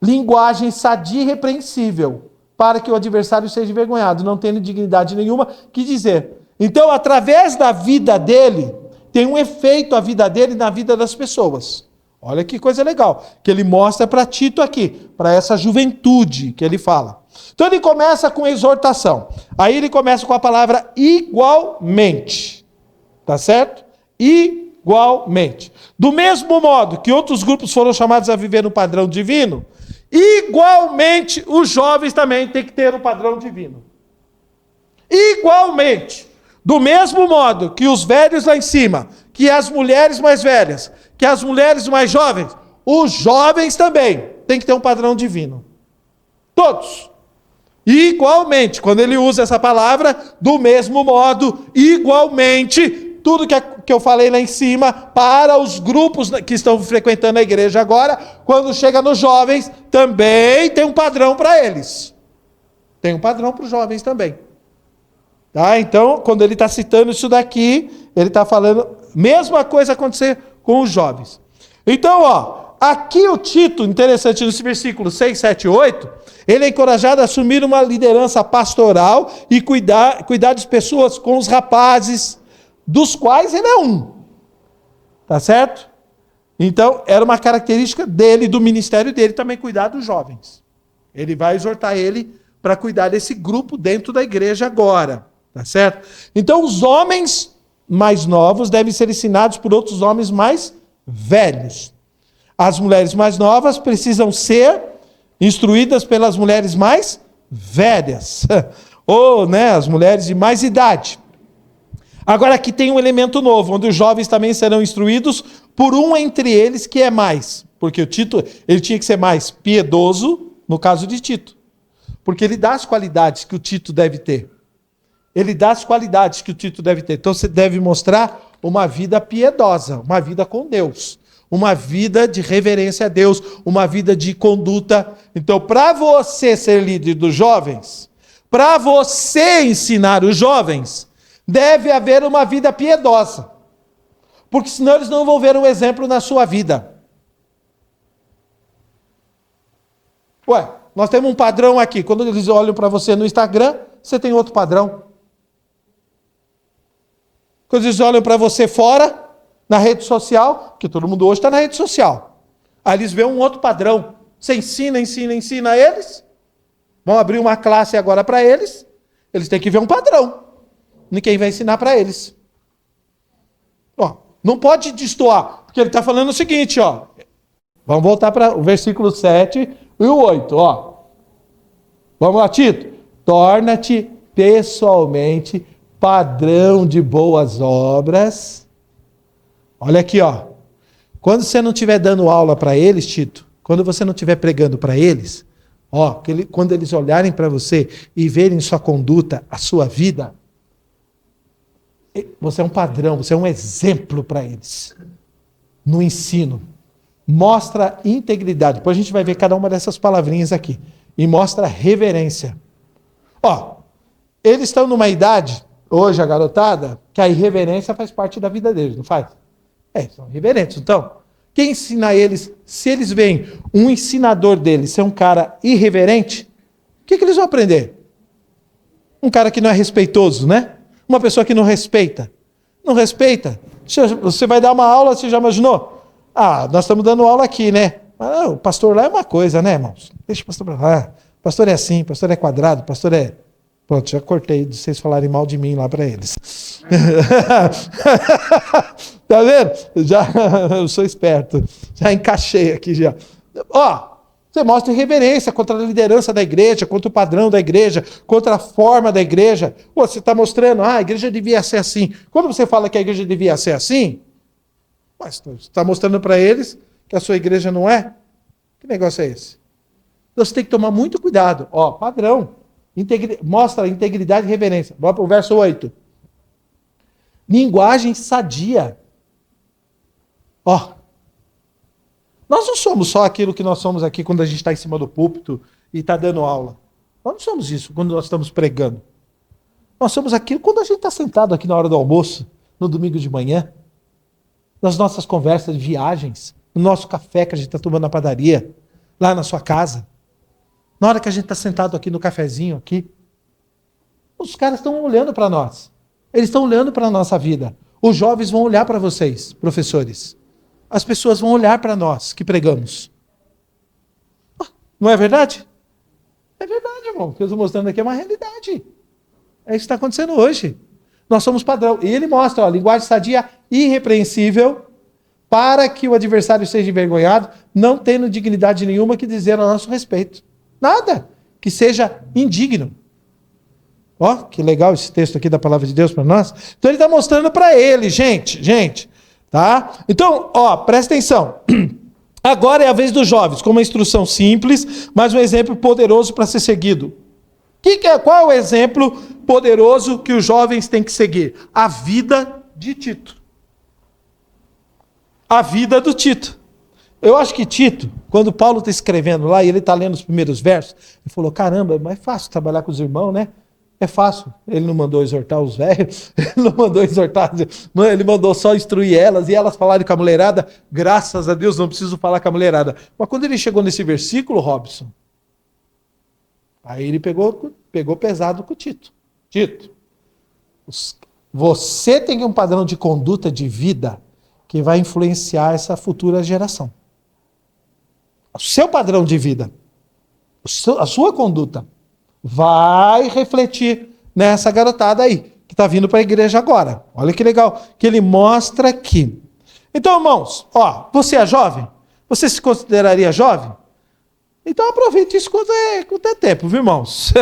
Linguagem sadia e repreensível, para que o adversário seja envergonhado, não tendo dignidade nenhuma que dizer. Então, através da vida dele, tem um efeito a vida dele na vida das pessoas. Olha que coisa legal, que ele mostra para Tito aqui, para essa juventude que ele fala. Então ele começa com exortação. Aí ele começa com a palavra igualmente. Tá certo? Igualmente. Do mesmo modo que outros grupos foram chamados a viver no padrão divino, igualmente os jovens também têm que ter um padrão divino. Igualmente. Do mesmo modo que os velhos lá em cima, que as mulheres mais velhas, que as mulheres mais jovens, os jovens também têm que ter um padrão divino. Todos. Igualmente, quando ele usa essa palavra, do mesmo modo, igualmente, tudo que eu falei lá em cima, para os grupos que estão frequentando a igreja agora, quando chega nos jovens, também tem um padrão para eles. Tem um padrão para os jovens também. Tá? Então, quando ele está citando isso daqui, ele está falando, mesma coisa acontecer com os jovens. Então, ó, aqui o Tito, interessante, nesse versículo 6, 7 e 8, ele é encorajado a assumir uma liderança pastoral e cuidar das pessoas com os rapazes, dos quais ele é um. Tá certo? Então, era uma característica dele, do ministério dele, também cuidar dos jovens. Ele vai exortar ele para cuidar desse grupo dentro da igreja agora. Tá certo? Então, os homens mais novos devem ser ensinados por outros homens mais velhos. As mulheres mais novas precisam ser instruídas pelas mulheres mais velhas. Ou, as mulheres de mais idade. Agora, aqui tem um elemento novo, onde os jovens também serão instruídos por um entre eles que é mais. Porque o Tito, ele tinha que ser mais piedoso, no caso de Tito. Porque ele dá as qualidades que o Tito deve ter. Ele dá as qualidades que o Tito deve ter. Então você deve mostrar uma vida piedosa, uma vida com Deus, uma vida de reverência a Deus, uma vida de conduta. Então, para você ser líder dos jovens, para você ensinar os jovens, deve haver uma vida piedosa. Porque senão eles não vão ver um exemplo na sua vida. Ué, nós temos um padrão aqui. Quando eles olham para você no Instagram, você tem outro padrão. Quando eles olham para você fora, na rede social, que todo mundo hoje está na rede social. Aí eles veem um outro padrão. Você ensina eles. Vão abrir uma classe agora para eles. Eles têm que ver um padrão. Ninguém vai ensinar para eles. Ó, não pode destoar, porque ele está falando o seguinte, ó. Vamos voltar para o versículo 7 e o 8, ó. Vamos lá, Tito. Torna-te pessoalmente padrão de boas obras. Olha aqui, ó. Quando você não estiver dando aula para eles, Tito, quando você não estiver pregando para eles, ó, quando eles olharem para você e verem sua conduta, a sua vida, você é um padrão, você é um exemplo para eles. No ensino. Mostra integridade. Depois a gente vai ver cada uma dessas palavrinhas aqui. E mostra reverência. Ó, eles estão numa idade, hoje a garotada, que a irreverência faz parte da vida deles, não faz? São irreverentes. Então, quem ensina eles, se eles veem um ensinador deles ser um cara irreverente, o que eles vão aprender? Um cara que não é respeitoso, né? Uma pessoa que não respeita. Não respeita. Você vai dar uma aula, você já imaginou? Nós estamos dando aula aqui, né? O pastor lá é uma coisa, né, irmãos? Deixa o pastor pra lá. O pastor é assim, o pastor é quadrado, o pastor é... Pronto, já cortei de vocês falarem mal de mim lá para eles. Tá vendo? Eu sou esperto. Já encaixei aqui já. Você mostra irreverência contra a liderança da igreja, contra o padrão da igreja, contra a forma da igreja. Você está mostrando, a igreja devia ser assim. Quando você fala que a igreja devia ser assim, você está mostrando para eles que a sua igreja não é? Que negócio é esse? Então você tem que tomar muito cuidado. Padrão. Mostra integridade e reverência. Vamos para o verso 8. Linguagem sadia. Nós não somos só aquilo que nós somos aqui quando a gente está em cima do púlpito e está dando aula. Nós não somos isso quando nós estamos pregando. Nós somos aquilo quando a gente está sentado aqui na hora do almoço, no domingo de manhã, nas nossas conversas de viagens, no nosso café que a gente está tomando na padaria, lá na sua casa. Na hora que a gente está sentado aqui no cafezinho, aqui, os caras estão olhando para nós. Eles estão olhando para a nossa vida. Os jovens vão olhar para vocês, professores. As pessoas vão olhar para nós que pregamos. Não é verdade? É verdade, irmão. O que eu estou mostrando aqui é uma realidade. É isso que está acontecendo hoje. Nós somos padrão. E ele mostra, linguagem sadia, irrepreensível, para que o adversário seja envergonhado, não tendo dignidade nenhuma que dizer a nosso respeito. Nada que seja indigno. Que legal esse texto aqui da palavra de Deus para nós. Então ele está mostrando para ele, gente, tá? Então, presta atenção. Agora é a vez dos jovens, com uma instrução simples, mas um exemplo poderoso para ser seguido. Qual é o exemplo poderoso que os jovens têm que seguir? A vida de Tito. A vida do Tito. Eu acho que Tito, quando Paulo está escrevendo lá, e ele está lendo os primeiros versos, ele falou, caramba, é mais fácil trabalhar com os irmãos, né? É fácil. Ele não mandou exortar os velhos, ele não mandou exortar, ele mandou só instruir elas, e elas falarem com a mulherada, graças a Deus, não preciso falar com a mulherada. Mas quando ele chegou nesse versículo, Robson, aí ele pegou pesado com o Tito. Tito, você tem um padrão de conduta de vida que vai influenciar essa futura geração. O seu padrão de vida, a sua conduta, vai refletir nessa garotada aí, que está vindo para a igreja agora. Olha que legal, que ele mostra aqui. Então, irmãos, você é jovem? Você se consideraria jovem? Então aproveite isso quando é tempo, viu, irmãos?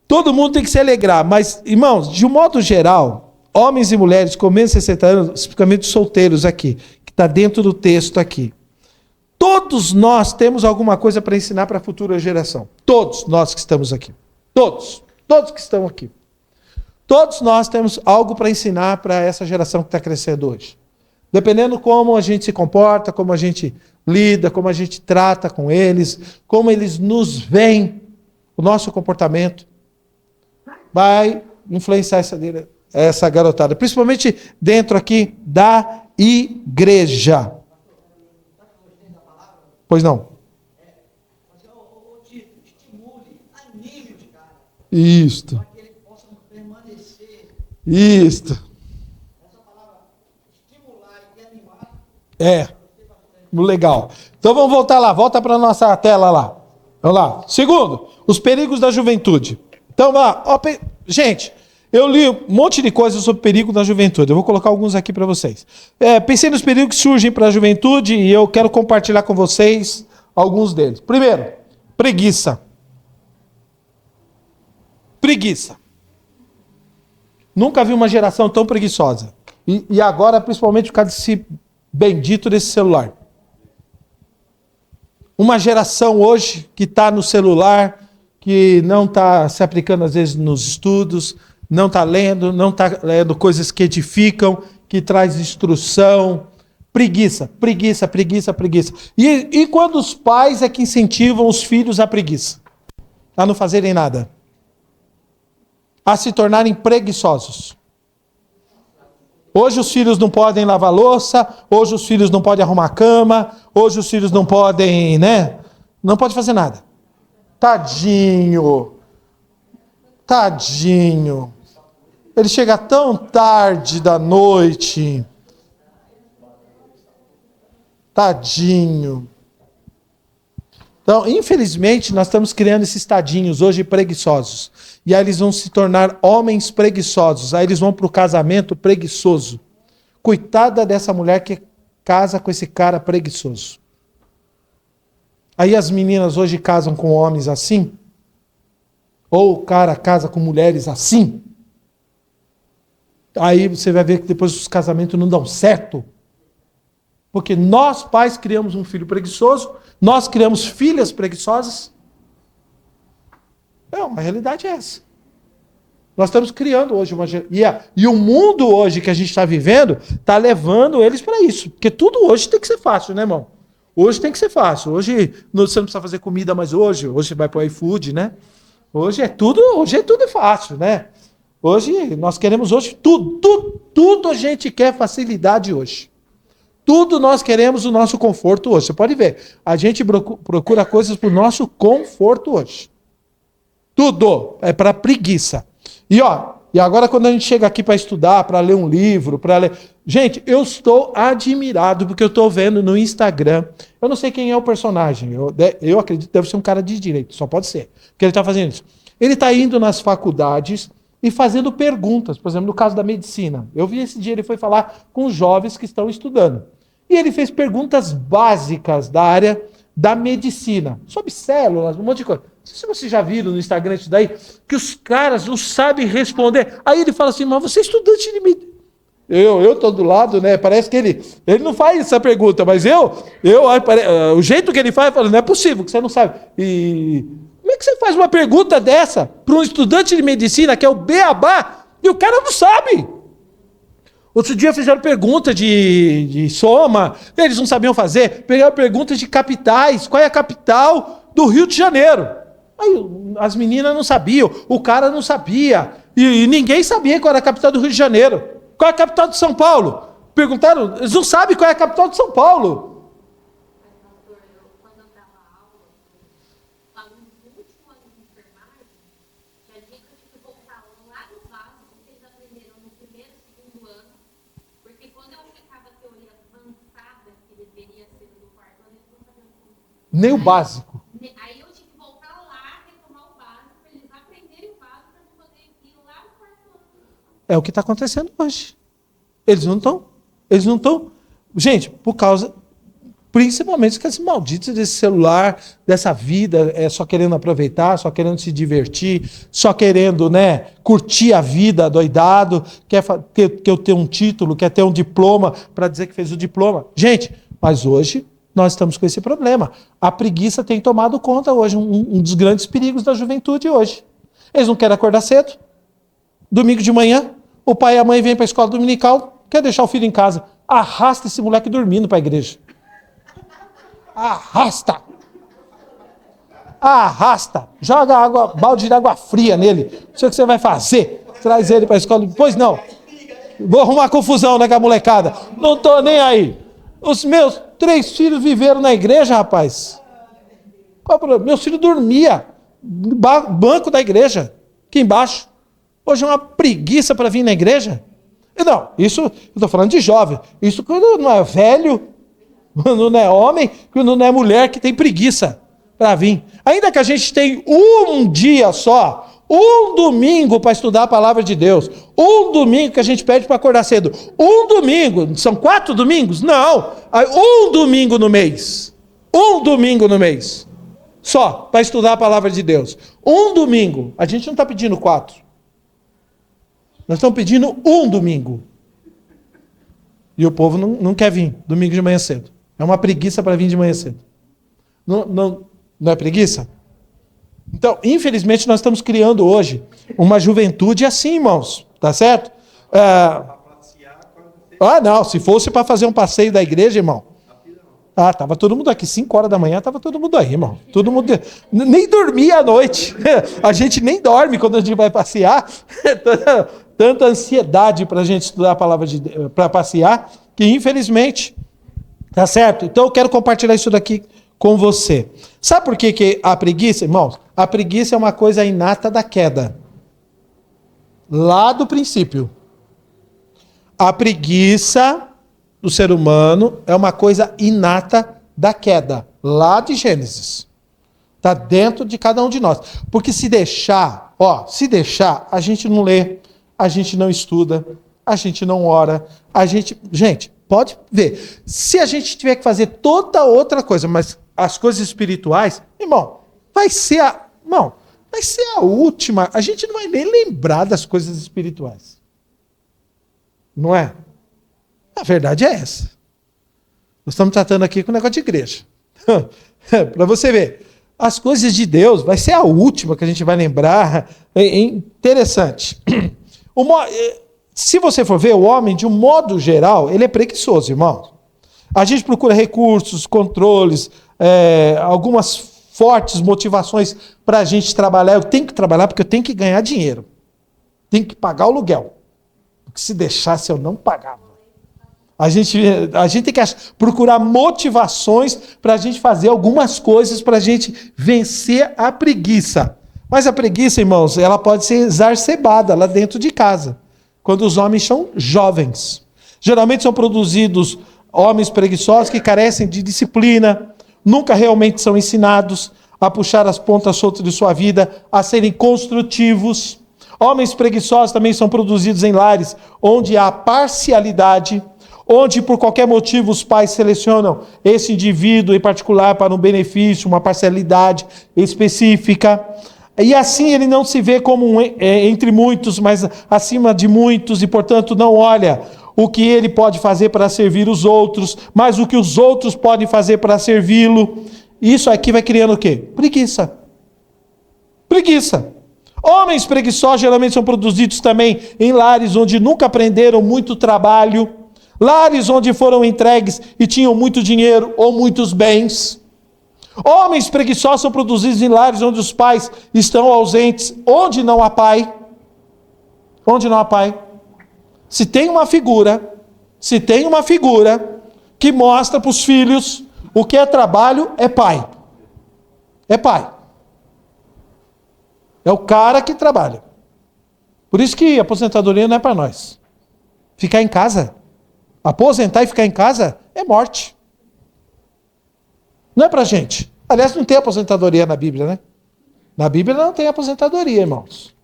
Todo mundo tem que se alegrar, mas, irmãos, de um modo geral, homens e mulheres com menos de 60 anos, especificamente solteiros aqui, que está dentro do texto aqui, todos nós temos alguma coisa para ensinar para a futura geração. Todos nós que estamos aqui. Todos que estão aqui. Todos nós temos algo para ensinar para essa geração que está crescendo hoje. Dependendo como a gente se comporta, como a gente lida, como a gente trata com eles, como eles nos veem, o nosso comportamento vai influenciar essa garotada, principalmente dentro aqui da igreja. Pois não. Estimule, anime os caras. Isto. Para que eles possam permanecer. Isto. Essa palavra estimular e animar. Legal. Então vamos voltar lá. Volta para a nossa tela lá. Vamos lá. Segundo, os perigos da juventude. Então, gente, eu li um monte de coisas sobre perigo da juventude. Eu vou colocar alguns aqui para vocês. Pensei nos perigos que surgem para a juventude e eu quero compartilhar com vocês alguns deles. Primeiro, preguiça. Preguiça. Nunca vi uma geração tão preguiçosa. E agora, principalmente por causa desse bendito desse celular. Uma geração hoje que está no celular, que não está se aplicando às vezes nos estudos, não está lendo coisas que edificam, que traz instrução. Preguiça. E quando os pais é que incentivam os filhos à preguiça? A não fazerem nada. A se tornarem preguiçosos. Hoje os filhos não podem lavar louça, hoje os filhos não podem arrumar cama, hoje os filhos não podem, né? Não pode fazer nada. Tadinho. Tadinho. Ele chega tão tarde da noite. Tadinho. Então, infelizmente, nós estamos criando esses tadinhos hoje preguiçosos. E aí eles vão se tornar homens preguiçosos. Aí eles vão para o casamento preguiçoso. Coitada dessa mulher que casa com esse cara preguiçoso. Aí as meninas hoje casam com homens assim. Ou o cara casa com mulheres assim. Aí você vai ver que depois os casamentos não dão certo. Porque nós, pais, criamos um filho preguiçoso, nós criamos filhas preguiçosas. Uma realidade é essa. Nós estamos criando hoje uma geração. E o mundo hoje que a gente está vivendo está levando eles para isso. Porque tudo hoje tem que ser fácil, né, irmão? Hoje tem que ser fácil. Hoje você não precisa fazer comida mais hoje você vai para o iFood, né? Hoje é tudo fácil, né? Hoje nós queremos tudo a gente quer facilidade hoje. Tudo nós queremos o nosso conforto hoje. Você pode ver. A gente procura coisas para o nosso conforto hoje. Tudo é para preguiça. E agora quando a gente chega aqui para estudar, para ler um livro, para ler... Gente, eu estou admirado porque eu estou vendo no Instagram. Eu não sei quem é o personagem. Eu acredito que deve ser um cara de direito. Só pode ser. Porque ele está fazendo isso. Ele está indo nas faculdades e fazendo perguntas. Por exemplo, no caso da medicina. Eu vi esse dia, ele foi falar com os jovens que estão estudando. E ele fez perguntas básicas da área da medicina. Sobre células, um monte de coisa. Não sei se vocês já viram no Instagram isso daí, que os caras não sabem responder. Aí ele fala assim, mas você é estudante de medicina. Eu estou do lado, né? Parece que ele não faz essa pergunta, mas o jeito que ele faz, eu falo, não é possível que você não sabe. E como é que você faz uma pergunta dessa para um estudante de medicina, que é o beabá, e o cara não sabe? Outro dia fizeram pergunta de soma, eles não sabiam fazer. Pegaram perguntas de capitais, qual é a capital do Rio de Janeiro? Aí as meninas não sabiam, o cara não sabia, e ninguém sabia qual era a capital do Rio de Janeiro. Qual é a capital de São Paulo? Perguntaram, eles não sabem qual é a capital de São Paulo. Nem o básico. Aí eu tive que voltar lá, retomar o básico, para eles aprenderem o básico, para poder ir lá no quarto ano. É o que está acontecendo hoje. Eles não estão. Gente, por causa, principalmente que esses malditos desse celular, dessa vida, só querendo aproveitar, só querendo se divertir, só querendo, né, curtir a vida, doidado, quer eu ter um título, quer ter um diploma para dizer que fez o diploma. Gente, mas hoje nós estamos com esse problema. A preguiça tem tomado conta hoje, um dos grandes perigos da juventude hoje. Eles não querem acordar cedo. Domingo de manhã, o pai e a mãe vêm para a escola dominical, quer deixar o filho em casa. Arrasta esse moleque dormindo para a igreja. Arrasta. Joga balde de água fria nele. Não sei o que você vai fazer. Traz ele para a escola. Pois não. Vou arrumar confusão, né, com a molecada. Não estou nem aí. Os meus 3 filhos viveram na igreja, rapaz. Qual o problema? Meu filho dormia no banco da igreja, aqui embaixo. Hoje é uma preguiça para vir na igreja. Não, isso eu estou falando de jovem. Isso quando não é velho, quando não é homem, quando não é mulher que tem preguiça para vir. Ainda que a gente tenha um dia só, um domingo para estudar a palavra de Deus, um domingo que a gente pede para acordar cedo, um domingo, são 4 domingos? Não, um domingo no mês, só para estudar a palavra de Deus, um domingo, a gente não está pedindo 4, nós estamos pedindo um domingo, e o povo não quer vir domingo de manhã cedo, é uma preguiça para vir de manhã cedo, não é preguiça? Então, infelizmente, nós estamos criando hoje uma juventude assim, irmãos. Tá certo? Não. Se fosse para fazer um passeio da igreja, irmão. Tava todo mundo aqui. 5 horas da manhã, tava todo mundo aí, irmão. Todo mundo nem dormia à noite. A gente nem dorme quando a gente vai passear. tanta ansiedade para a gente estudar a palavra de Deus, para passear, que infelizmente, tá certo? Então eu quero compartilhar isso daqui com você. Sabe por que a preguiça, irmãos? A preguiça é uma coisa inata da queda. Lá do princípio. A preguiça do ser humano é uma coisa inata da queda. Lá de Gênesis. Está dentro de cada um de nós. Porque se deixar, a gente não lê, a gente não estuda, a gente não ora, gente, pode ver. Se a gente tiver que fazer toda outra coisa, mas as coisas espirituais, irmão, vai ser a última. A gente não vai nem lembrar das coisas espirituais. Não é? A verdade é essa. Nós estamos tratando aqui com o negócio de igreja. Para você ver. As coisas de Deus vai ser a última que a gente vai lembrar. É interessante. Se você for ver, o homem, de um modo geral, ele é preguiçoso, irmão. A gente procura recursos, controles, algumas fortes motivações para a gente trabalhar. Eu tenho que trabalhar porque eu tenho que ganhar dinheiro. Tenho que pagar o aluguel. Porque se deixasse, eu não pagava. A gente tem que procurar motivações para a gente fazer algumas coisas para a gente vencer a preguiça. Mas a preguiça, irmãos, ela pode ser exacerbada lá dentro de casa, quando os homens são jovens. Geralmente são produzidos homens preguiçosos que carecem de disciplina, nunca realmente são ensinados a puxar as pontas soltas de sua vida, a serem construtivos. Homens preguiçosos também são produzidos em lares onde há parcialidade, onde por qualquer motivo os pais selecionam esse indivíduo em particular para um benefício, uma parcialidade específica. E assim ele não se vê como entre muitos, mas acima de muitos, e portanto não olha o que ele pode fazer para servir os outros, mas o que os outros podem fazer para servi-lo. Isso aqui vai criando o quê? Preguiça. Preguiça. Homens preguiçosos geralmente são produzidos também em lares onde nunca aprenderam muito trabalho, lares onde foram entregues e tinham muito dinheiro ou muitos bens. Homens preguiçosos são produzidos em lares onde os pais estão ausentes, onde não há pai. Onde não há pai. Se tem uma figura que mostra para os filhos o que é trabalho, é pai. É pai. É o cara que trabalha. Por isso que a aposentadoria não é para nós. Ficar em casa. Aposentar e ficar em casa é morte. Não é pra gente. Aliás, não tem aposentadoria na Bíblia, né? Na Bíblia não tem aposentadoria, irmãos.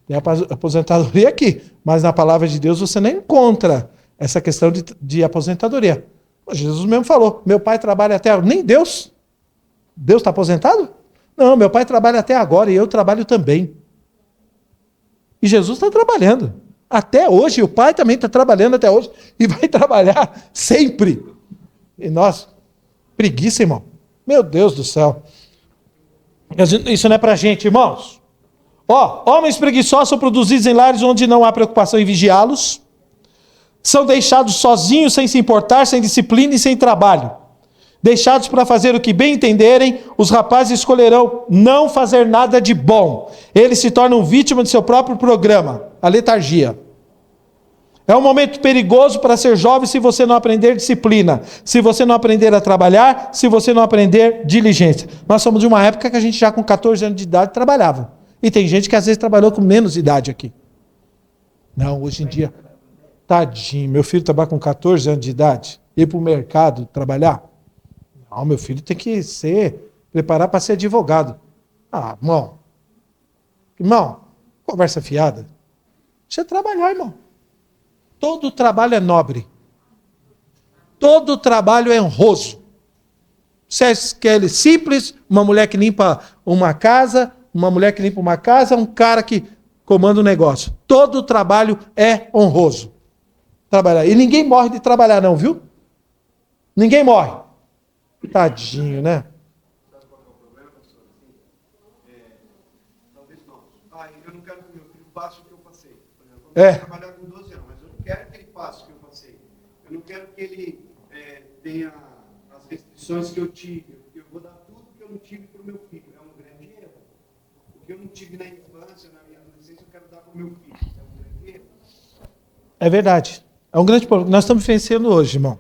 Tem aposentadoria aqui. Mas na palavra de Deus você não encontra essa questão de aposentadoria. Jesus mesmo falou, meu pai trabalha até agora. Nem Deus. Deus está aposentado? Não, meu pai trabalha até agora e eu trabalho também. E Jesus está trabalhando. Até hoje, o pai também está trabalhando até hoje e vai trabalhar sempre. E nós, preguiça, irmão. Meu Deus do céu. Isso não é para a gente, irmãos. Homens preguiçosos são produzidos em lares onde não há preocupação em vigiá-los. São deixados sozinhos, sem se importar, sem disciplina e sem trabalho. Deixados para fazer o que bem entenderem, os rapazes escolherão não fazer nada de bom. Eles se tornam vítimas de seu próprio programa, a letargia. É um momento perigoso para ser jovem se você não aprender disciplina, se você não aprender a trabalhar, se você não aprender diligência. Nós somos de uma época que a gente já com 14 anos de idade trabalhava. E tem gente que às vezes trabalhou com menos idade aqui. Não, hoje em dia, tadinho, meu filho trabalha com 14 anos de idade, ir para o mercado trabalhar. Não, meu filho tem que preparar para ser advogado. Irmão, conversa fiada. Deixa eu trabalhar, irmão. Todo trabalho é nobre. Todo trabalho é honroso. Você quer ele simples, uma mulher que limpa uma casa, um cara que comanda um negócio. Todo trabalho é honroso. Trabalhar. E ninguém morre de trabalhar não, viu? Ninguém morre. Tadinho, né? Sabe qual é o problema, pastor? Talvez não. Eu não quero que meu filho faça o que eu passei. Por exemplo, eu vou trabalhar com 12 anos, mas eu não quero que ele faça o que eu passei. Eu não quero que ele tenha as restrições que eu tive. Eu vou dar tudo que eu não tive para o meu filho. É um grande erro. O que eu não tive na infância, na minha adolescência, eu quero dar para o meu filho. É um grande erro. É verdade. É um grande problema. Nós estamos vencendo hoje, irmão.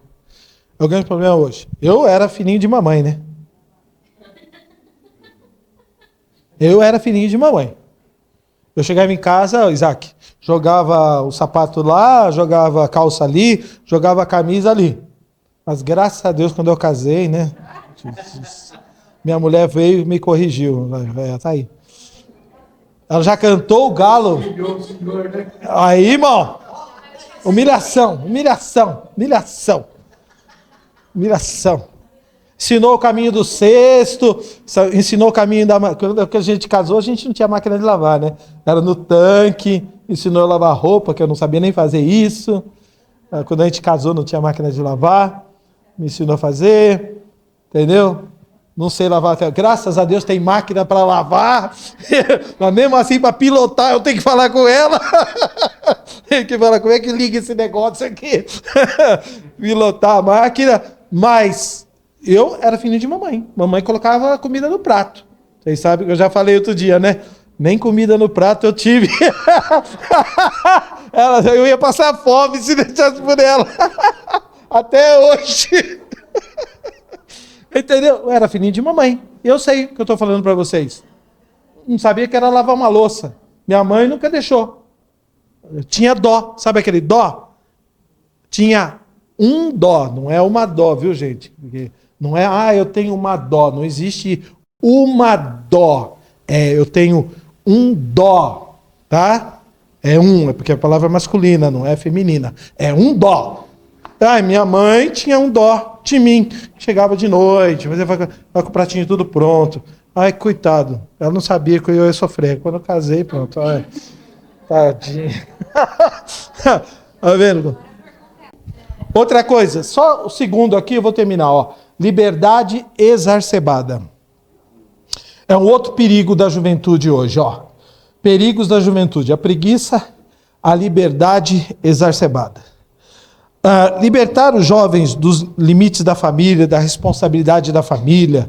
É um grande problema hoje. Eu era filhinho de mamãe, né? Eu era filhinho de mamãe. Eu chegava em casa, Isaac, jogava o sapato lá, jogava a calça ali, jogava a camisa ali. Mas graças a Deus, quando eu casei, né? Minha mulher veio e me corrigiu. Tá aí. Ela já cantou o galo. Aí, irmão. Humilhação. Ensinou o caminho do cesto, ensinou o caminho da... Quando a gente casou, a gente não tinha máquina de lavar, né? Era no tanque, ensinou a lavar roupa, que eu não sabia nem fazer isso. Quando a gente casou, não tinha máquina de lavar, me ensinou a fazer, entendeu? Não sei lavar até... Graças a Deus tem máquina para lavar, mas mesmo assim, para pilotar, eu tenho que falar com ela. Tenho que falar, como é que liga esse negócio aqui? Pilotar a máquina, mas eu era filho de mamãe. Mamãe colocava comida no prato. Vocês sabem que eu já falei outro dia, né? Nem comida no prato eu tive. Eu ia passar fome se deixasse por ela. Até hoje. Entendeu? Eu era filhinho de mamãe. Eu sei o que eu estou falando para vocês. Não sabia que era lavar uma louça. Minha mãe nunca deixou. Eu tinha dó. Sabe aquele dó? Tinha um dó. Não é uma dó, viu, gente? Porque não é, eu tenho uma dó. Não existe uma dó. Eu tenho um dó. Tá? É porque a palavra é masculina, não é feminina. É um dó. Minha mãe tinha um dó de mim. Chegava de noite, fazia com o pratinho tudo pronto. Ai, coitado. Ela não sabia que eu ia sofrer. Quando eu casei, pronto. Ai, tadinho. Tá vendo? Outra coisa, só o segundo aqui, eu vou terminar. Ó. Liberdade exacerbada. É um outro perigo da juventude hoje. Ó. Perigos da juventude. A preguiça, a liberdade exacerbada. Libertar os jovens dos limites da família, da responsabilidade da família,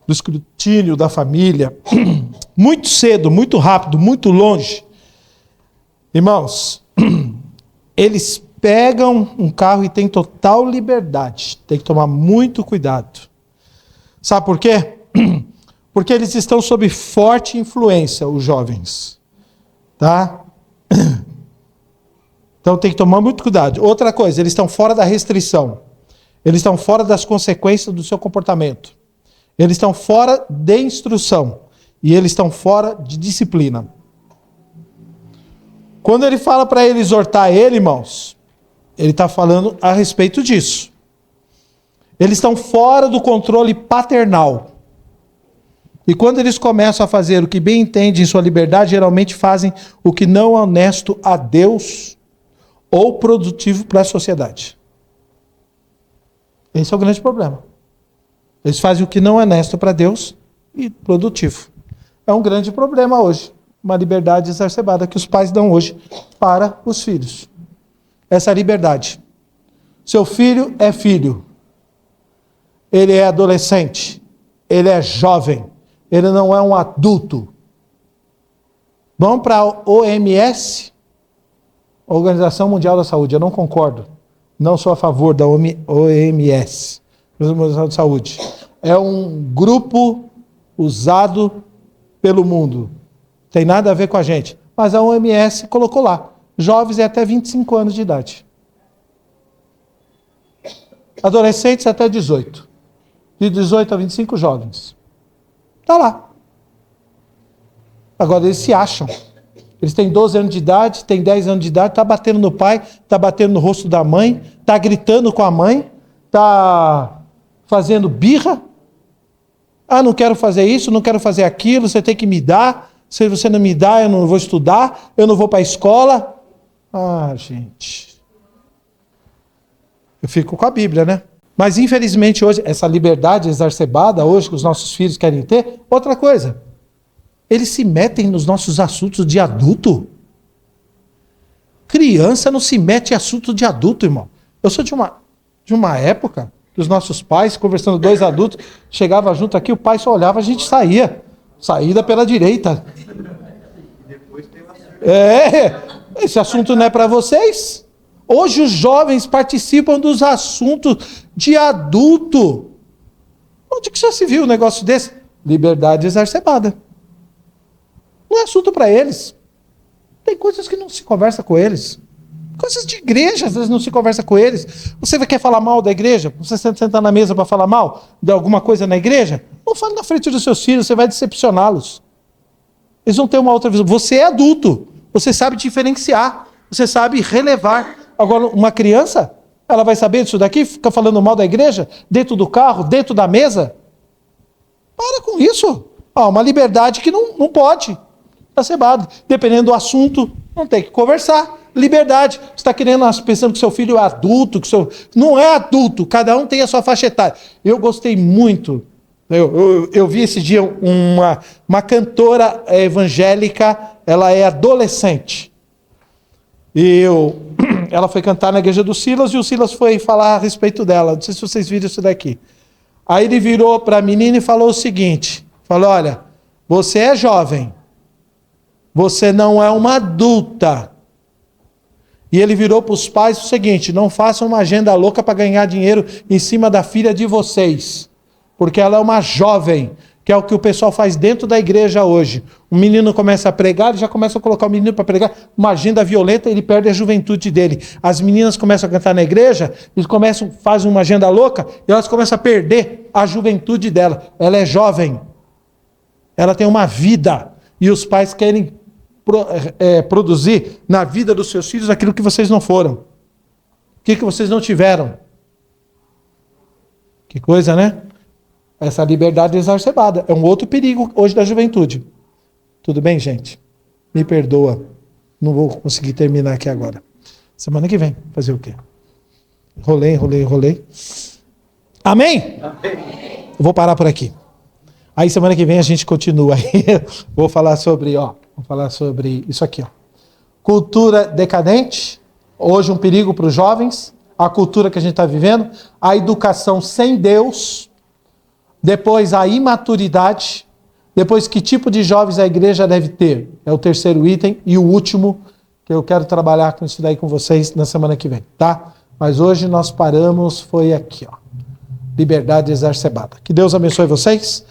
do escrutínio da família, muito cedo, muito rápido, muito longe. Irmãos, eles pegam um carro e têm total liberdade. Tem que tomar muito cuidado. Sabe por quê? Porque eles estão sob forte influência, os jovens. Tá? Então tem que tomar muito cuidado. Outra coisa, eles estão fora da restrição. Eles estão fora das consequências do seu comportamento. Eles estão fora de instrução. E eles estão fora de disciplina. Quando ele fala para ele exortar ele, irmãos, ele está falando a respeito disso. Eles estão fora do controle paternal. E quando eles começam a fazer o que bem entendem em sua liberdade, geralmente fazem o que não é honesto a Deus ou produtivo para a sociedade. Esse é o grande problema. Eles fazem o que não é honesto para Deus e produtivo. É um grande problema hoje. Uma liberdade exacerbada que os pais dão hoje para os filhos. Essa liberdade. Seu filho é filho. Ele é adolescente. Ele é jovem. Ele não é um adulto. Vamos para a OMS, Organização Mundial da Saúde. Eu não concordo. Não sou a favor da OMS, Organização Mundial da Saúde. É um grupo usado pelo mundo. Tem nada a ver com a gente. Mas a OMS colocou lá. Jovens é até 25 anos de idade. Adolescentes até 18. De 18 a 25, jovens. Está lá. Agora eles se acham. Eles têm 12 anos de idade, têm 10 anos de idade, está batendo no pai, está batendo no rosto da mãe, está gritando com a mãe, está fazendo birra. Não quero fazer isso, não quero fazer aquilo, você tem que me dar. Se você não me dá, eu não vou estudar, eu não vou para a escola. Gente. Eu fico com a Bíblia, né? Mas infelizmente hoje, essa liberdade exacerbada hoje que os nossos filhos querem ter, outra coisa. Eles se metem nos nossos assuntos de adulto. Criança não se mete em assunto de adulto, irmão. Eu sou de uma época que os nossos pais, conversando dois adultos, chegava junto aqui, o pai só olhava, a gente saía. Saída pela direita. Esse assunto não é para vocês? Hoje os jovens participam dos assuntos de adulto. Onde que já se viu um negócio desse? Liberdade exacerbada. Não é assunto para eles. Tem coisas que não se conversa com eles. Coisas de igreja, às vezes não se conversa com eles. Você quer falar mal da igreja? Você sentar na mesa para falar mal de alguma coisa na igreja? Não fale na frente dos seus filhos, você vai decepcioná-los. Eles vão ter uma outra visão. Você é adulto, você sabe diferenciar, você sabe relevar. Agora, uma criança, ela vai saber disso daqui? Fica falando mal da igreja? Dentro do carro? Dentro da mesa? Para com isso. Há uma liberdade que não pode. Exacerbado. Dependendo do assunto, não tem que conversar. Liberdade. Você está pensando que seu filho é adulto, não é adulto, cada um tem a sua faixa etária. Eu gostei muito. Eu vi esse dia uma cantora evangélica, ela é adolescente. Ela foi cantar na igreja do Silas e o Silas foi falar a respeito dela. Não sei se vocês viram isso daqui. Aí ele virou para a menina e falou o seguinte: falou, olha, você é jovem, você não é uma adulta. E ele virou para os pais o seguinte: não façam uma agenda louca para ganhar dinheiro em cima da filha de vocês, porque ela é uma jovem, que é o que o pessoal faz dentro da igreja hoje. O menino começa a pregar, ele já começa a colocar o menino para pregar, uma agenda violenta, ele perde a juventude dele. As meninas começam a cantar na igreja, eles fazem uma agenda louca, e elas começam a perder a juventude dela. Ela é jovem, ela tem uma vida, e os pais querem produzir na vida dos seus filhos aquilo que vocês não foram. O que vocês não tiveram. Que coisa, né? Essa liberdade exacerbada. É um outro perigo hoje da juventude. Tudo bem, gente? Me perdoa. Não vou conseguir terminar aqui agora. Semana que vem. Fazer o quê? Enrolei. Amém? Amém. Vou parar por aqui. Aí semana que vem a gente continua. Vou falar sobre isso aqui. Cultura decadente. Hoje um perigo para os jovens. A cultura que a gente está vivendo. A educação sem Deus. Depois a imaturidade. Depois que tipo de jovens a igreja deve ter. É o terceiro item. E o último, que eu quero trabalhar com isso daí com vocês na semana que vem. Tá? Mas hoje nós paramos, foi aqui. Liberdade exacerbada. Que Deus abençoe vocês.